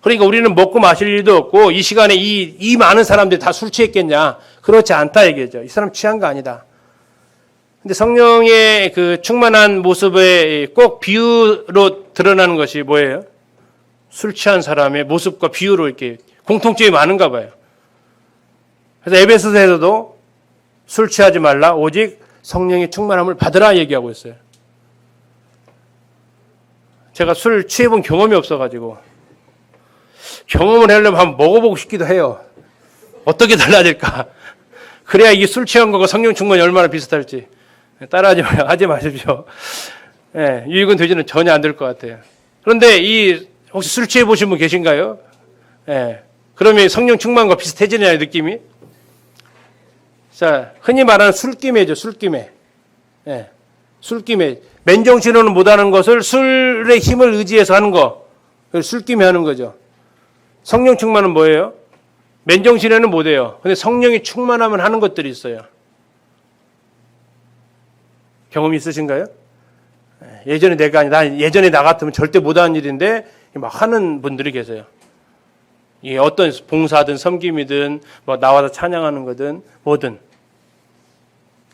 그러니까 우리는 먹고 마실 일도 없고 이 시간에 이 많은 사람들이 다 술 취했겠냐. 그렇지 않다 얘기죠. 이 사람 취한 거 아니다. 근데 성령의 그 충만한 모습에 꼭 비유로 드러나는 것이 뭐예요? 술 취한 사람의 모습과 비유로 이렇게 공통점이 많은가 봐요. 그래서 에베소서에서도 술 취하지 말라 오직 성령의 충만함을 받으라 얘기하고 있어요. 제가 술 취해본 경험이 없어가지고 경험을 하려면 한번 먹어보고 싶기도 해요. 어떻게 달라질까? 그래야 이게 술 취한 거가 성령 충만이 얼마나 비슷할지. 따라하지 마십시오. 예, 유익은 되지는 전혀 안 될 것 같아요. 그런데 혹시 술 취해 보신 분 계신가요? 예, 그러면 성령 충만과 비슷해지느냐, 느낌이? 자, 흔히 말하는 술김에죠, 술김에. 예, 술김에. 맨정신으로는 못하는 것을 술의 힘을 의지해서 하는 거. 그걸 술김에 하는 거죠. 성령 충만은 뭐예요? 맨정신에는 못해요. 근데 성령이 충만하면 하는 것들이 있어요. 경험이 있으신가요? 예전에 예전에 나 같으면 절대 못하는 일인데 막 하는 분들이 계세요. 이게 어떤 봉사든 섬김이든 뭐 나와서 찬양하는 거든 뭐든.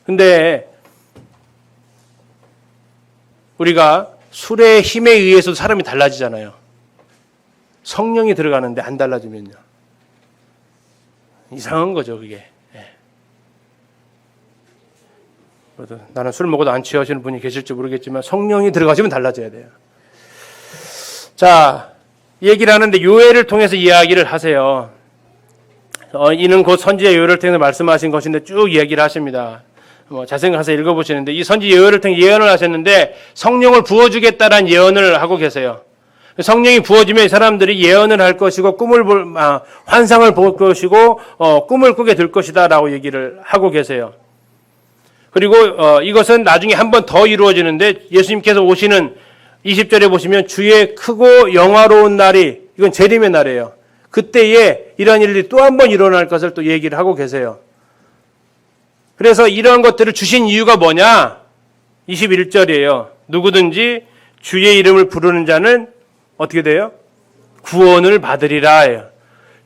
근데 우리가 술의 힘에 의해서 사람이 달라지잖아요. 성령이 들어가는데 안 달라지면요. 이상한 거죠, 그게. 나는 술 먹어도 안 취하시는 분이 계실지 모르겠지만 성령이 들어가시면 달라져야 돼요. 자, 얘기를 하는데 요엘을 통해서 이야기를 하세요. 이는 곧 선지자 요엘을 통해서 말씀하신 것인데 쭉 이야기를 하십니다. 자세히 가서 읽어보시는데 이 선지 요엘을 통해 예언을 하셨는데 성령을 부어주겠다라는 예언을 하고 계세요. 성령이 부어지면 이 사람들이 예언을 할 것이고 환상을 볼 것이고 꿈을 꾸게 될 것이다라고 얘기를 하고 계세요. 그리고 이것은 나중에 한 번 더 이루어지는데 예수님께서 오시는 20절에 보시면 주의 크고 영화로운 날이 이건 재림의 날이에요. 그때에 이러한 일들이 또 한 번 일어날 것을 또 얘기를 하고 계세요. 그래서 이러한 것들을 주신 이유가 뭐냐? 21절이에요. 누구든지 주의 이름을 부르는 자는 어떻게 돼요? 구원을 받으리라.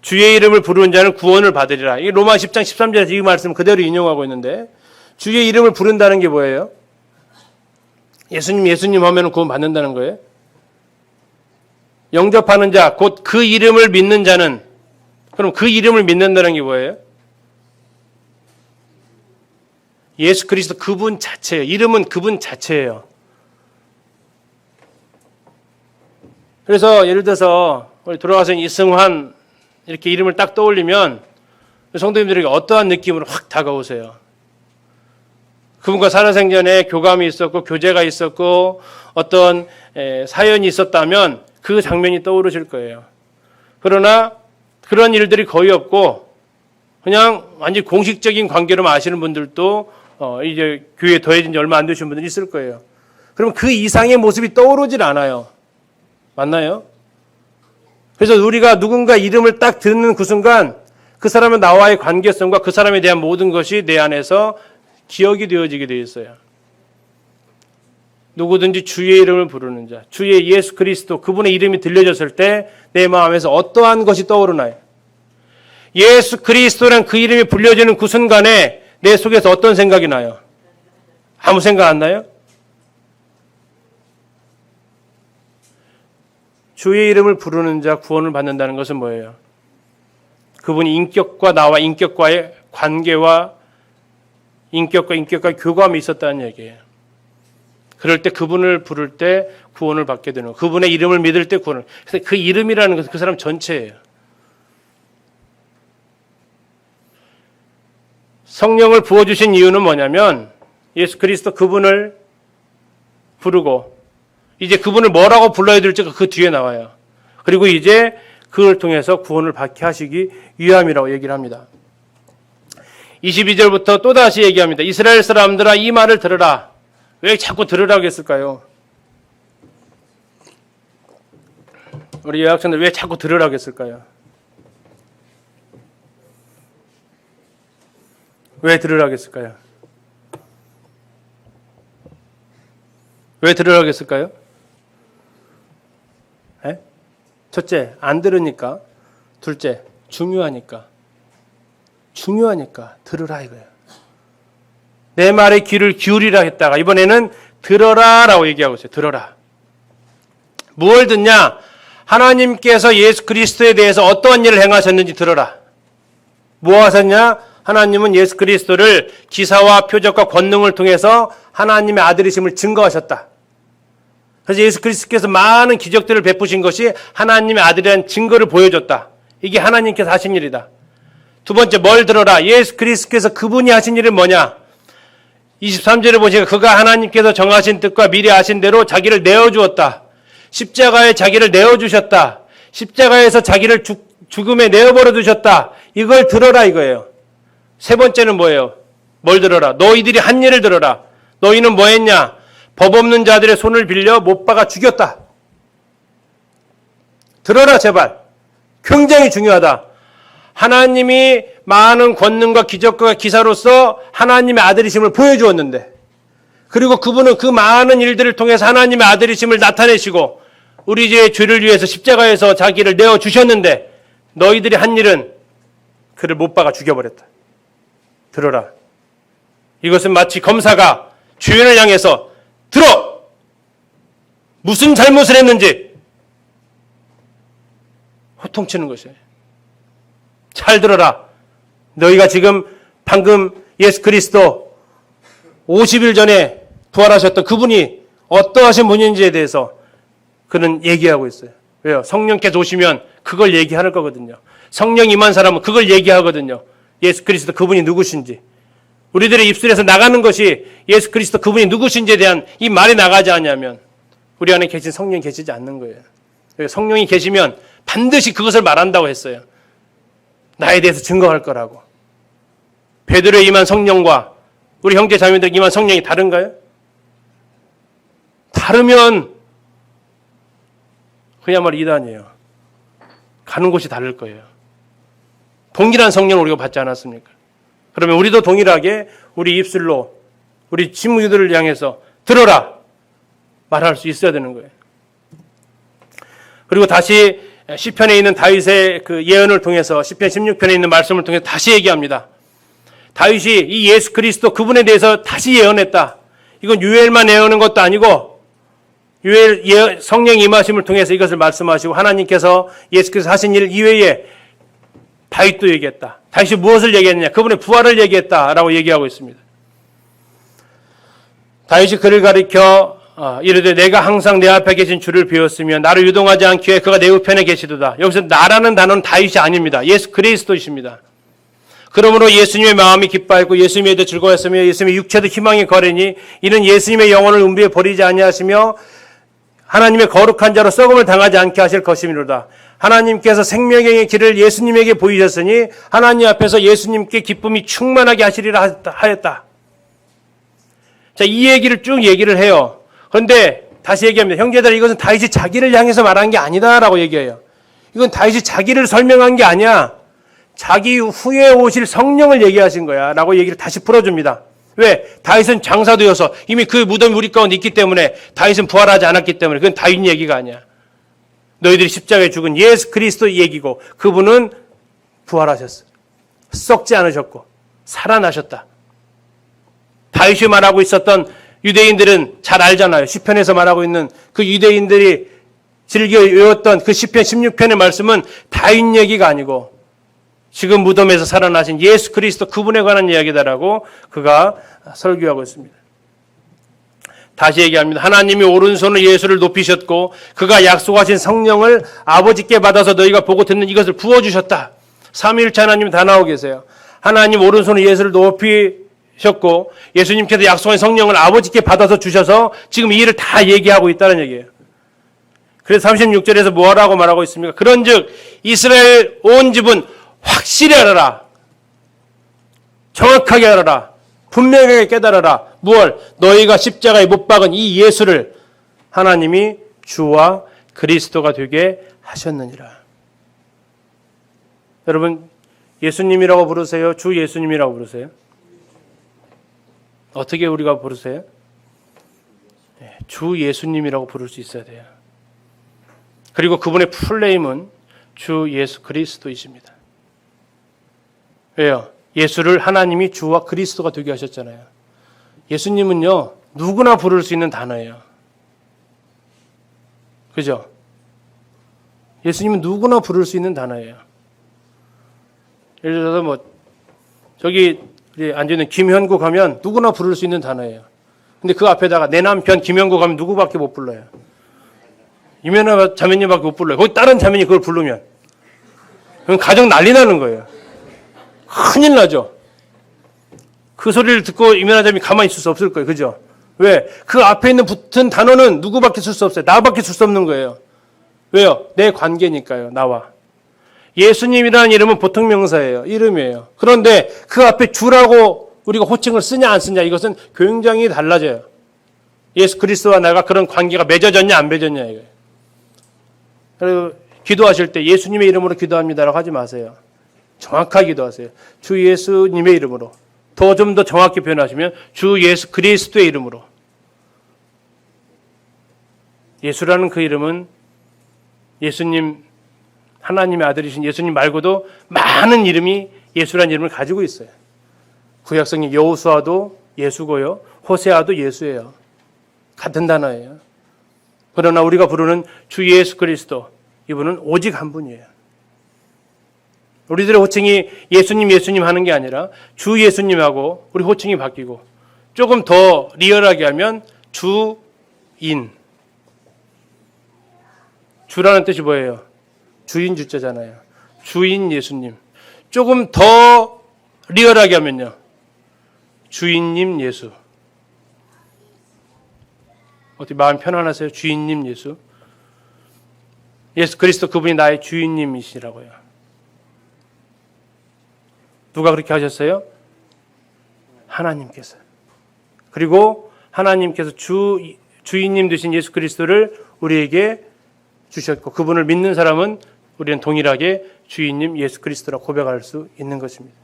주의 이름을 부르는 자는 구원을 받으리라. 이 로마 10장 13절에서 이 말씀 그대로 인용하고 있는데 주의 이름을 부른다는 게 뭐예요? 예수님 하면 구원 받는다는 거예요. 영접하는 자, 곧 그 이름을 믿는 자는, 그럼 그 이름을 믿는다는 게 뭐예요? 예수 그리스도 그분 자체예요. 이름은 그분 자체예요. 그래서 예를 들어서 우리 돌아가신 이승환 이렇게 이름을 딱 떠올리면 성도님들에게 어떠한 느낌으로 확 다가오세요. 그분과 살아생전에 교감이 있었고 교제가 있었고 어떤 사연이 있었다면 그 장면이 떠오르실 거예요. 그러나 그런 일들이 거의 없고 그냥 완전히 공식적인 관계로만 아시는 분들도 이제 교회에 더해진 지 얼마 안 되신 분들이 있을 거예요. 그러면 그 이상의 모습이 떠오르질 않아요. 맞나요? 그래서 우리가 누군가 이름을 딱 듣는 그 순간 그 사람은 나와의 관계성과 그 사람에 대한 모든 것이 내 안에서 기억이 되어지게 되어 있어요. 누구든지 주의 이름을 부르는 자, 주의 예수 그리스도 그분의 이름이 들려졌을 때 내 마음에서 어떠한 것이 떠오르나요? 예수 그리스도란 그 이름이 불려지는 그 순간에 내 속에서 어떤 생각이 나요? 아무 생각 안 나요? 주의 이름을 부르는 자 구원을 받는다는 것은 뭐예요? 그분이 인격과 나와 인격과의 관계와 인격과의 교감이 있었다는 얘기예요. 그럴 때 그분을 부를 때 구원을 받게 되는 거예요. 그분의 이름을 믿을 때 구원을. 그래서 그 이름이라는 것은 그 사람 전체예요. 성령을 부어주신 이유는 뭐냐면 예수 그리스도 그분을 부르고 이제 그분을 뭐라고 불러야 될지가 그 뒤에 나와요. 그리고 이제 그걸 통해서 구원을 받게 하시기 위함이라고 얘기를 합니다. 22절부터 또다시 얘기합니다. 이스라엘 사람들아 이 말을 들으라. 왜 자꾸 들으라고 했을까요? 우리 여학생들 왜 자꾸 들으라고 했을까요? 왜 들으라고 했을까요? 왜 들으라고 했을까요? 에? 첫째, 안 들으니까. 둘째, 중요하니까 들으라 이거예요. 내 말에 귀를 기울이라 했다가 이번에는 들어라라고 얘기하고 있어요. 들어라. 무엇을 듣냐? 하나님께서 예수 그리스도에 대해서 어떠한 일을 행하셨는지 들어라. 뭐 하셨냐? 하나님은 예수 그리스도를 기사와 표적과 권능을 통해서 하나님의 아들이심을 증거하셨다. 그래서 예수 그리스도께서 많은 기적들을 베푸신 것이 하나님의 아들이라는 증거를 보여줬다. 이게 하나님께서 하신 일이다. 두 번째, 뭘 들어라? 예수 그리스도께서 그분이 하신 일은 뭐냐? 23절에 보시니까 그가 하나님께서 정하신 뜻과 미리 아신 대로 자기를 내어주었다. 십자가에 자기를 내어주셨다. 십자가에서 자기를 죽음에 내어버려 두셨다. 이걸 들어라 이거예요. 세 번째는 뭐예요? 뭘 들어라? 너희들이 한 일을 들어라. 너희는 뭐 했냐? 법 없는 자들의 손을 빌려 못 박아 죽였다. 들어라 제발. 굉장히 중요하다. 하나님이 많은 권능과 기적과 기사로서 하나님의 아들이심을 보여주었는데 그리고 그분은 그 많은 일들을 통해서 하나님의 아들이심을 나타내시고 우리 죄를 위해서 십자가에서 자기를 내어주셨는데 너희들이 한 일은 그를 못 박아 죽여버렸다. 들어라. 이것은 마치 검사가 주인을 향해서 들어! 무슨 잘못을 했는지 호통치는 것이에요. 잘 들어라. 너희가 지금 방금 예수 그리스도 50일 전에 부활하셨던 그분이 어떠하신 분인지에 대해서 그는 얘기하고 있어요. 왜요? 성령께서 오시면 그걸 얘기하는 거거든요. 성령 임한 사람은 그걸 얘기하거든요. 예수 그리스도 그분이 누구신지. 우리들의 입술에서 나가는 것이 예수 그리스도 그분이 누구신지에 대한 이 말이 나가지 않냐면 우리 안에 계신 성령이 계시지 않는 거예요. 성령이 계시면 반드시 그것을 말한다고 했어요. 나에 대해서 증거할 거라고. 베드로에 임한 성령과 우리 형제 자매들에게 임한 성령이 다른가요? 다르면 그야말로 이단이에요. 가는 곳이 다를 거예요. 동일한 성령을 우리가 받지 않았습니까? 그러면 우리도 동일하게 우리 입술로 우리 친구들을 향해서 들어라 말할 수 있어야 되는 거예요. 그리고 다시 시편에 있는 다윗의 그 예언을 통해서 시편 16편에 있는 말씀을 통해서 다시 얘기합니다. 다윗이 이 예수 그리스도 그분에 대해서 다시 예언했다. 이건 유엘만 예언한 것도 아니고 유엘 성령 임하심을 통해서 이것을 말씀하시고 하나님께서 예수께서 하신 일 이외에 다윗도 얘기했다. 다윗이 무엇을 얘기했느냐? 그분의 부활을 얘기했다라고 얘기하고 있습니다. 다윗이 그를 가리켜 이르되 내가 항상 내 앞에 계신 주를 비웠으며 나를 유동하지 않기에 그가 내 우편에 계시도다. 여기서 나라는 단어는 다윗이 아닙니다. 예수 그리스도이십니다. 그러므로 예수님의 마음이 기뻐했고 예수님에 대해 즐거웠으며 예수님의 육체도 희망이 거리니 이는 예수님의 영혼을 음부에 버리지 아니하시며 하나님의 거룩한 자로 썩음을 당하지 않게 하실 것이미로다. 하나님께서 생명의 길을 예수님에게 보이셨으니 하나님 앞에서 예수님께 기쁨이 충만하게 하시리라 하였다. 자, 이 얘기를 쭉 얘기를 해요. 그런데 다시 얘기합니다. 형제들, 이것은 다윗이 자기를 향해서 말한 게 아니다라고 얘기해요. 이건 다윗이 자기를 설명한 게 아니야. 자기 후에 오실 성령을 얘기하신 거야 라고 얘기를 다시 풀어줍니다. 왜? 다윗은 장사되어서 이미 그 무덤이 우리 가운데 있기 때문에, 다윗은 부활하지 않았기 때문에 그건 다윗 얘기가 아니야. 너희들이 십자가에 죽은 예수 그리스도 얘기고, 그분은 부활하셨어. 썩지 않으셨고 살아나셨다. 다윗이 말하고 있었던, 유대인들은 잘 알잖아요. 시편에서 말하고 있는 그 유대인들이 즐겨 외웠던 그 시편 16편의 말씀은 다윗 얘기가 아니고 지금 무덤에서 살아나신 예수 그리스도 그분에 관한 이야기다라고 그가 설교하고 있습니다. 다시 얘기합니다. 하나님이 오른손으로 예수를 높이셨고 그가 약속하신 성령을 아버지께 받아서 너희가 보고 듣는 이것을 부어주셨다. 삼위일체 하나님 다 나오고 계세요. 하나님 오른손으로 예수를 높이셨고 예수님께서 약속한 성령을 아버지께 받아서 주셔서 지금 이 일을 다 얘기하고 있다는 얘기예요. 그래서 36절에서 뭐라고 말하고 있습니까? 그런즉 이스라엘 온 집은 확실히 알아라. 정확하게 알아라. 분명하게 깨달아라. 무엇? 너희가 십자가에 못 박은 이 예수를 하나님이 주와 그리스도가 되게 하셨느니라. 여러분, 예수님이라고 부르세요? 주 예수님이라고 부르세요? 어떻게 우리가 부르세요? 주 예수님이라고 부를 수 있어야 돼요. 그리고 그분의 풀네임은 주 예수 그리스도이십니다. 왜요? 예수를 하나님이 주와 그리스도가 되게 하셨잖아요. 예수님은요, 누구나 부를 수 있는 단어예요. 그죠? 예수님은 누구나 부를 수 있는 단어예요. 예를 들어서 뭐 저기 앉아있는 김현구 가면 누구나 부를 수 있는 단어예요. 근데 그 앞에다가 내 남편 김현구 가면 누구밖에 못 불러요. 이면아 자매님밖에 못 불러요. 거기 다른 자매님 그걸 부르면 그럼 가정 난리 나는 거예요. 큰일 나죠. 그 소리를 듣고 이면아 자매님 가만히 있을 수 없을 거예요. 그죠? 왜? 그 앞에 있는 붙은 단어는 누구밖에 쓸 수 없어요. 나밖에 쓸 수 없는 거예요. 왜요? 내 관계니까요. 나와. 예수님이라는 이름은 보통 명사예요. 이름이에요. 그런데 그 앞에 주라고 우리가 호칭을 쓰냐 안 쓰냐 이것은 굉장히 달라져요. 예수 그리스도와 내가 그런 관계가 맺어졌냐 안 맺어졌냐 이거예요. 그리고 기도하실 때 예수님의 이름으로 기도합니다라고 하지 마세요. 정확하게 기도하세요. 주 예수님의 이름으로. 좀 더 정확히 표현하시면 주 예수 그리스도의 이름으로. 예수라는 그 이름은 예수님, 하나님의 아들이신 예수님 말고도 많은 이름이 예수라는 이름을 가지고 있어요. 구약성경 여호수아도 예수고요. 호세아도 예수예요. 같은 단어예요. 그러나 우리가 부르는 주 예수 그리스도, 이분은 오직 한 분이에요. 우리들의 호칭이 예수님 하는 게 아니라 주 예수님하고 우리 호칭이 바뀌고 조금 더 리얼하게 하면 주인. 주라는 뜻이 뭐예요? 주인 주자잖아요. 주인 예수님. 조금 더 리얼하게 하면요. 주인님 예수. 어떻게 마음 편안하세요? 주인님 예수. 예수 그리스도 그분이 나의 주인님이시라고요. 누가 그렇게 하셨어요? 하나님께서. 그리고 하나님께서 주인님 되신 예수 그리스도를 우리에게 주셨고 그분을 믿는 사람은 우리는 동일하게 주인님 예수 그리스도라 고백할 수 있는 것입니다.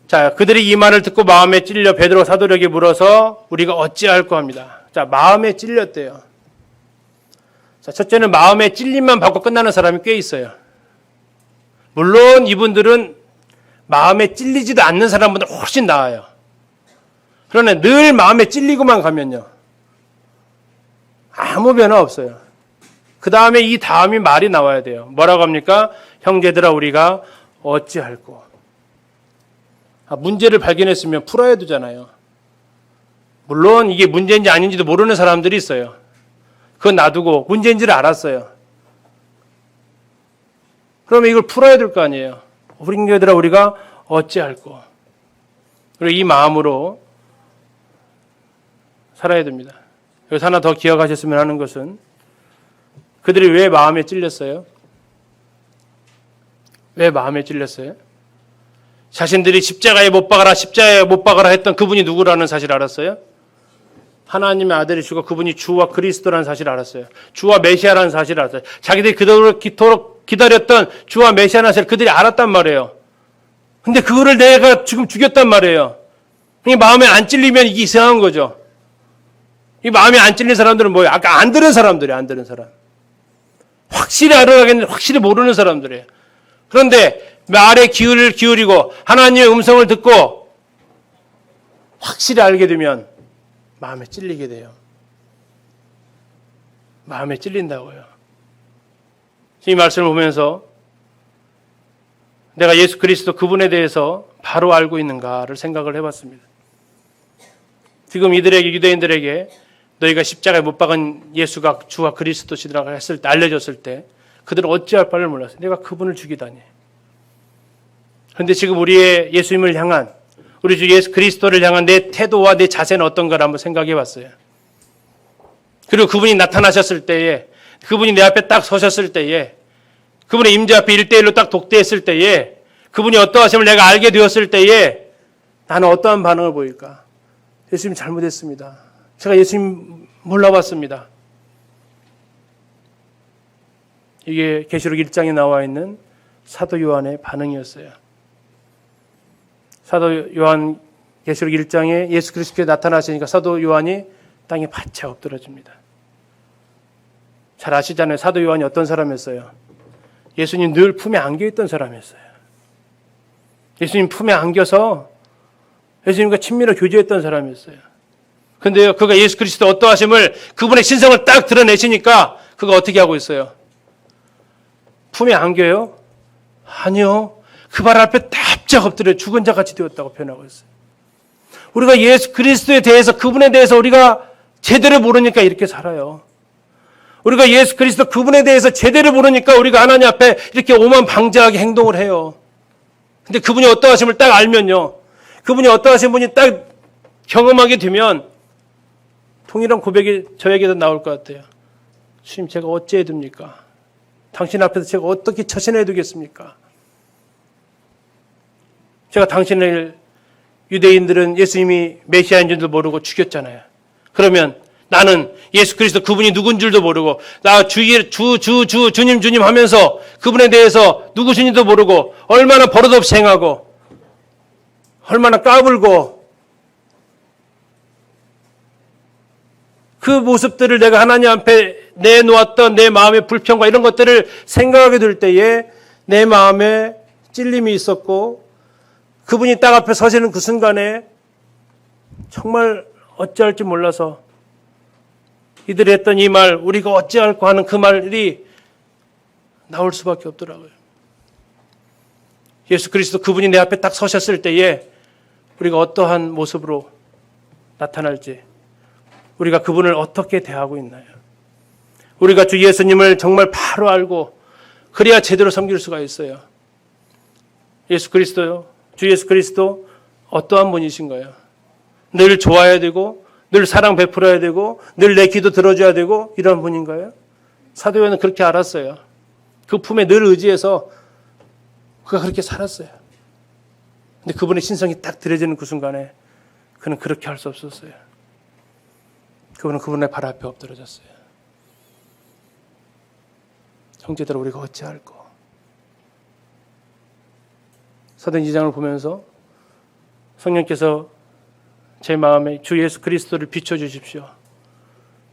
자, 그들이 이 말을 듣고 마음에 찔려 베드로 사도에게 물어서 우리가 어찌할까 합니다. 자, 마음에 찔렸대요. 자, 첫째는 마음에 찔림만 받고 끝나는 사람이 꽤 있어요. 물론 이분들은 마음에 찔리지도 않는 사람보다 훨씬 나아요. 그러나 늘 마음에 찔리고만 가면요. 아무 변화 없어요. 그 다음에 이 다음이 말이 나와야 돼요. 뭐라고 합니까? 형제들아 우리가 어찌할꼬. 문제를 발견했으면 풀어야 되잖아요. 물론 이게 문제인지 아닌지도 모르는 사람들이 있어요. 그건 놔두고 문제인지를 알았어요. 그러면 이걸 풀어야 될 거 아니에요. 우리 형제들아 우리가 어찌할꼬. 그리고 이 마음으로 살아야 됩니다. 여기서 하나 더 기억하셨으면 하는 것은 그들이 왜 마음에 찔렸어요? 왜 마음에 찔렸어요? 자신들이 십자가에 못 박아라 했던 그분이 누구라는 사실 알았어요? 하나님의 아들이시고 그분이 주와 그리스도라는 사실 알았어요. 주와 메시아라는 사실 알았어요. 자기들이 그토록 기다렸던 주와 메시아 나시를 그들이 알았단 말이에요. 근데 그거를 내가 지금 죽였단 말이에요. 이 마음에 안 찔리면 이게 이상한 거죠. 이 마음에 안 찔린 사람들은 뭐예요? 아까 안 들은 사람들이에요. 안 들은 사람. 확실히 알아가겠는데 확실히 모르는 사람들이에요. 그런데 말에 귀를 기울이고 하나님의 음성을 듣고 확실히 알게 되면 마음에 찔리게 돼요. 마음에 찔린다고요. 이 말씀을 보면서 내가 예수 그리스도 그분에 대해서 바로 알고 있는가를 생각을 해봤습니다. 지금 이들에게, 유대인들에게 너희가 십자가에 못 박은 예수가 주와 그리스도시라고 했을 때, 알려졌을 때 그들은 어찌할 바를 몰랐어요. 내가 그분을 죽이다니. 그런데 지금 우리의 예수님을 향한, 우리 주 예수 그리스도를 향한 내 태도와 내 자세는 어떤가를 한번 생각해 봤어요. 그리고 그분이 나타나셨을 때에, 그분이 내 앞에 딱 서셨을 때에, 그분의 임재 앞에 1대1로 딱 독대했을 때에, 그분이 어떠하심을 내가 알게 되었을 때에 나는 어떠한 반응을 보일까? 예수님 잘못했습니다. 제가 예수님 몰라봤습니다. 이게 계시록 1장에 나와 있는 사도 요한의 반응이었어요. 사도 요한 계시록 1장에 예수 그리스도께 나타나시니까 사도 요한이 땅에 바쳐 엎드러집니다. 잘 아시잖아요. 사도 요한이 어떤 사람이었어요? 예수님 늘 품에 안겨있던 사람이었어요. 예수님 품에 안겨서 예수님과 친밀하게 교제했던 사람이었어요. 그런데요, 그가 예수 그리스도 어떠하심을, 그분의 신성을 딱 드러내시니까 그가 어떻게 하고 있어요? 품에 안겨요? 아니요. 그 발 앞에 납작 엎드려 죽은 자 같이 되었다고 표현하고 있어요. 우리가 예수 그리스도에 대해서, 그분에 대해서 우리가 제대로 모르니까 이렇게 살아요. 우리가 예수 그리스도 그분에 대해서 제대로 모르니까 우리가 하나님 앞에 이렇게 오만방자하게 행동을 해요. 근데 그분이 어떠하심을 딱 알면요, 그분이 어떠하신 분이 딱 경험하게 되면 동일한 고백이 저에게도 나올 것 같아요. 주님, 제가 어찌 해둡니까? 당신 앞에서 제가 어떻게 처신해 두겠습니까? 제가 당신을, 유대인들은 예수님이 메시아인 줄도 모르고 죽였잖아요. 그러면 나는 예수 그리스도 그분이 누군 줄도 모르고, 나 주님 하면서 그분에 대해서 누구신지도 모르고 얼마나 버릇없이 행하고 얼마나 까불고, 그 모습들을 내가 하나님 앞에 내놓았던 내 마음의 불평과 이런 것들을 생각하게 될 때에 내 마음에 찔림이 있었고, 그분이 딱 앞에 서시는 그 순간에 정말 어찌할지 몰라서 이들이 했던 이 말, 우리가 어찌할까 하는 그 말이 나올 수밖에 없더라고요. 예수 그리스도 그분이 내 앞에 딱 서셨을 때에 우리가 어떠한 모습으로 나타날지, 우리가 그분을 어떻게 대하고 있나요? 우리가 주 예수님을 정말 바로 알고 그래야 제대로 섬길 수가 있어요. 예수 그리스도요, 주 예수 그리스도 어떠한 분이신가요? 늘 좋아야 되고, 늘 사랑 베풀어야 되고, 늘 내 기도 들어줘야 되고, 이런 분인가요? 사도 요한은 그렇게 알았어요. 그 품에 늘 의지해서 그가 그렇게 살았어요. 근데 그분의 신성이 딱 드려지는 그 순간에 그는 그렇게 할 수 없었어요. 그분은 그분의 발 앞에 엎드러졌어요. 형제들, 우리가 어찌할꼬? 사도행 2장을 보면서 성령께서 제 마음에 주 예수 그리스도를 비춰주십시오.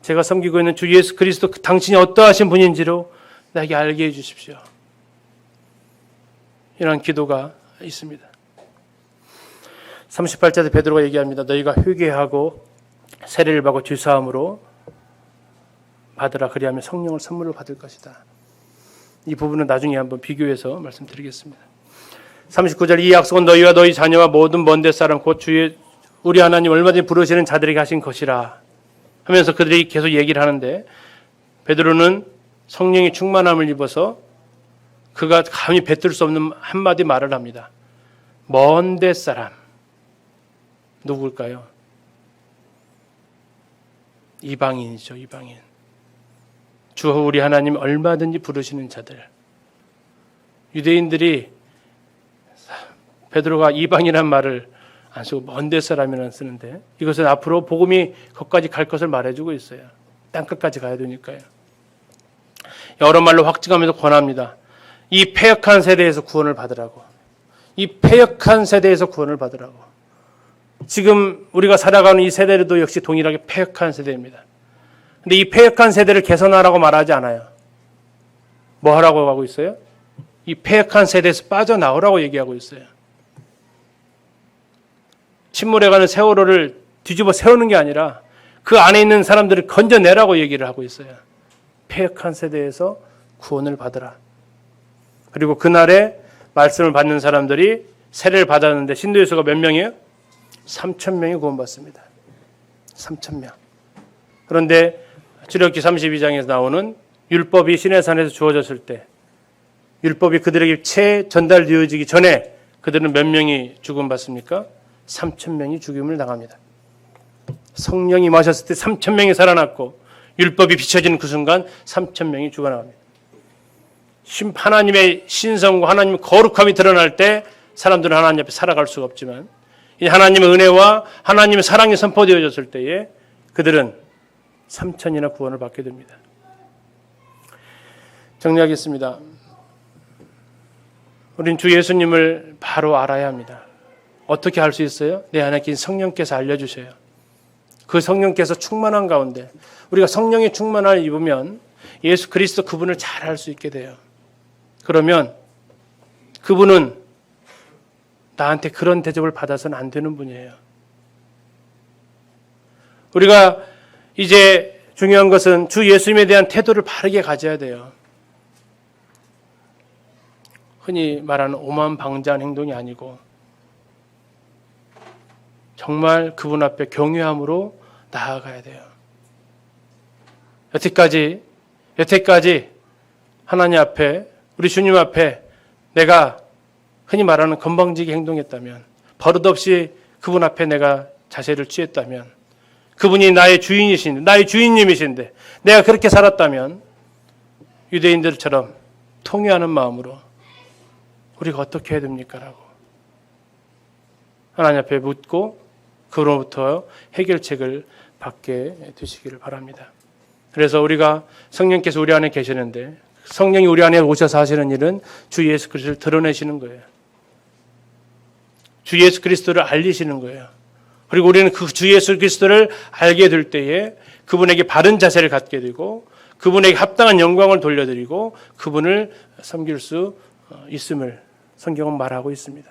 제가 섬기고 있는 주 예수 그리스도, 당신이 어떠하신 분인지로 나에게 알게 해주십시오. 이런 기도가 있습니다. 38절에 베드로가 얘기합니다. 너희가 회개하고 세례를 받고 죄사함으로 받으라. 그리하면 성령을 선물로 받을 것이다. 이 부분은 나중에 한번 비교해서 말씀드리겠습니다. 39절, 이 약속은 너희와 너희 자녀와 모든 먼 데 사람 곧 주의 우리 하나님 얼마든지 부르시는 자들에게 하신 것이라 하면서 그들이 계속 얘기를 하는데, 베드로는 성령의 충만함을 입어서 그가 감히 뱉을 수 없는 한마디 말을 합니다. 먼 데 사람, 누굴까요? 이방인이죠. 이방인. 주 우리 하나님 얼마든지 부르시는 자들. 유대인들이 베드로가 이방이라는 말을 안 쓰고 먼 데 사람이라는 쓰는데, 이것은 앞으로 복음이 거기까지 갈 것을 말해주고 있어요. 땅끝까지 가야 되니까요. 여러 말로 확증하면서 권합니다. 이 패역한 세대에서 구원을 받으라고. 이 패역한 세대에서 구원을 받으라고. 지금 우리가 살아가는 이 세대도 역시 동일하게 패역한 세대입니다. 근데 이 패역한 세대를 개선하라고 말하지 않아요. 뭐 하라고 하고 있어요? 이 패역한 세대에서 빠져나오라고 얘기하고 있어요. 침몰해가는 세월호를 뒤집어 세우는 게 아니라 그 안에 있는 사람들을 건져내라고 얘기를 하고 있어요. 패역한 세대에서 구원을 받으라. 그리고 그날에 말씀을 받는 사람들이 세례를 받았는데 신도의 수가 몇 명이에요? 3,000명이 구원받습니다. 3,000명. 그런데 출애굽기 32장에서 나오는 율법이 시내산에서 주어졌을 때 율법이 그들에게 채 전달되어지기 전에 그들은 몇 명이 죽음받습니까? 3,000명이 죽임을 당합니다. 성령이 마셨을 때 3,000명이 살아났고 율법이 비춰지는 그 순간 3,000명이 죽어나갑니다. 하나님의 신성과 하나님의 거룩함이 드러날 때 사람들은 하나님 앞에 살아갈 수가 없지만 이 하나님의 은혜와 하나님의 사랑이 선포되어졌을 때에 그들은 3,000이나 구원을 받게 됩니다. 정리하겠습니다. 우린 주 예수님을 바로 알아야 합니다. 어떻게 할 수 있어요? 내 안에 낀 성령께서 알려주셔요. 그 성령께서 충만한 가운데 우리가 성령의 충만함을 입으면 예수 그리스도 그분을 잘 알 수 있게 돼요. 그러면 그분은 나한테 그런 대접을 받아서는 안 되는 분이에요. 우리가 이제 중요한 것은 주 예수님에 대한 태도를 바르게 가져야 돼요. 흔히 말하는 오만방자한 행동이 아니고 정말 그분 앞에 경외함으로 나아가야 돼요. 여태까지 하나님 앞에 우리 주님 앞에 내가 흔히 말하는 건방지게 행동했다면 버릇없이 그분 앞에 내가 자세를 취했다면 그분이 나의 주인이신데 나의 주인님이신데 내가 그렇게 살았다면 유대인들처럼 통회하는 마음으로 우리가 어떻게 해야 됩니까? 라고 하나님 앞에 묻고 그로부터 해결책을 받게 되시기를 바랍니다. 그래서 우리가 성령께서 우리 안에 계시는데 성령이 우리 안에 오셔서 하시는 일은 주 예수 그리스도를 드러내시는 거예요. 주 예수 그리스도를 알리시는 거예요. 그리고 우리는 그 주 예수 그리스도를 알게 될 때에 그분에게 바른 자세를 갖게 되고 그분에게 합당한 영광을 돌려드리고 그분을 섬길 수 있음을 성경은 말하고 있습니다.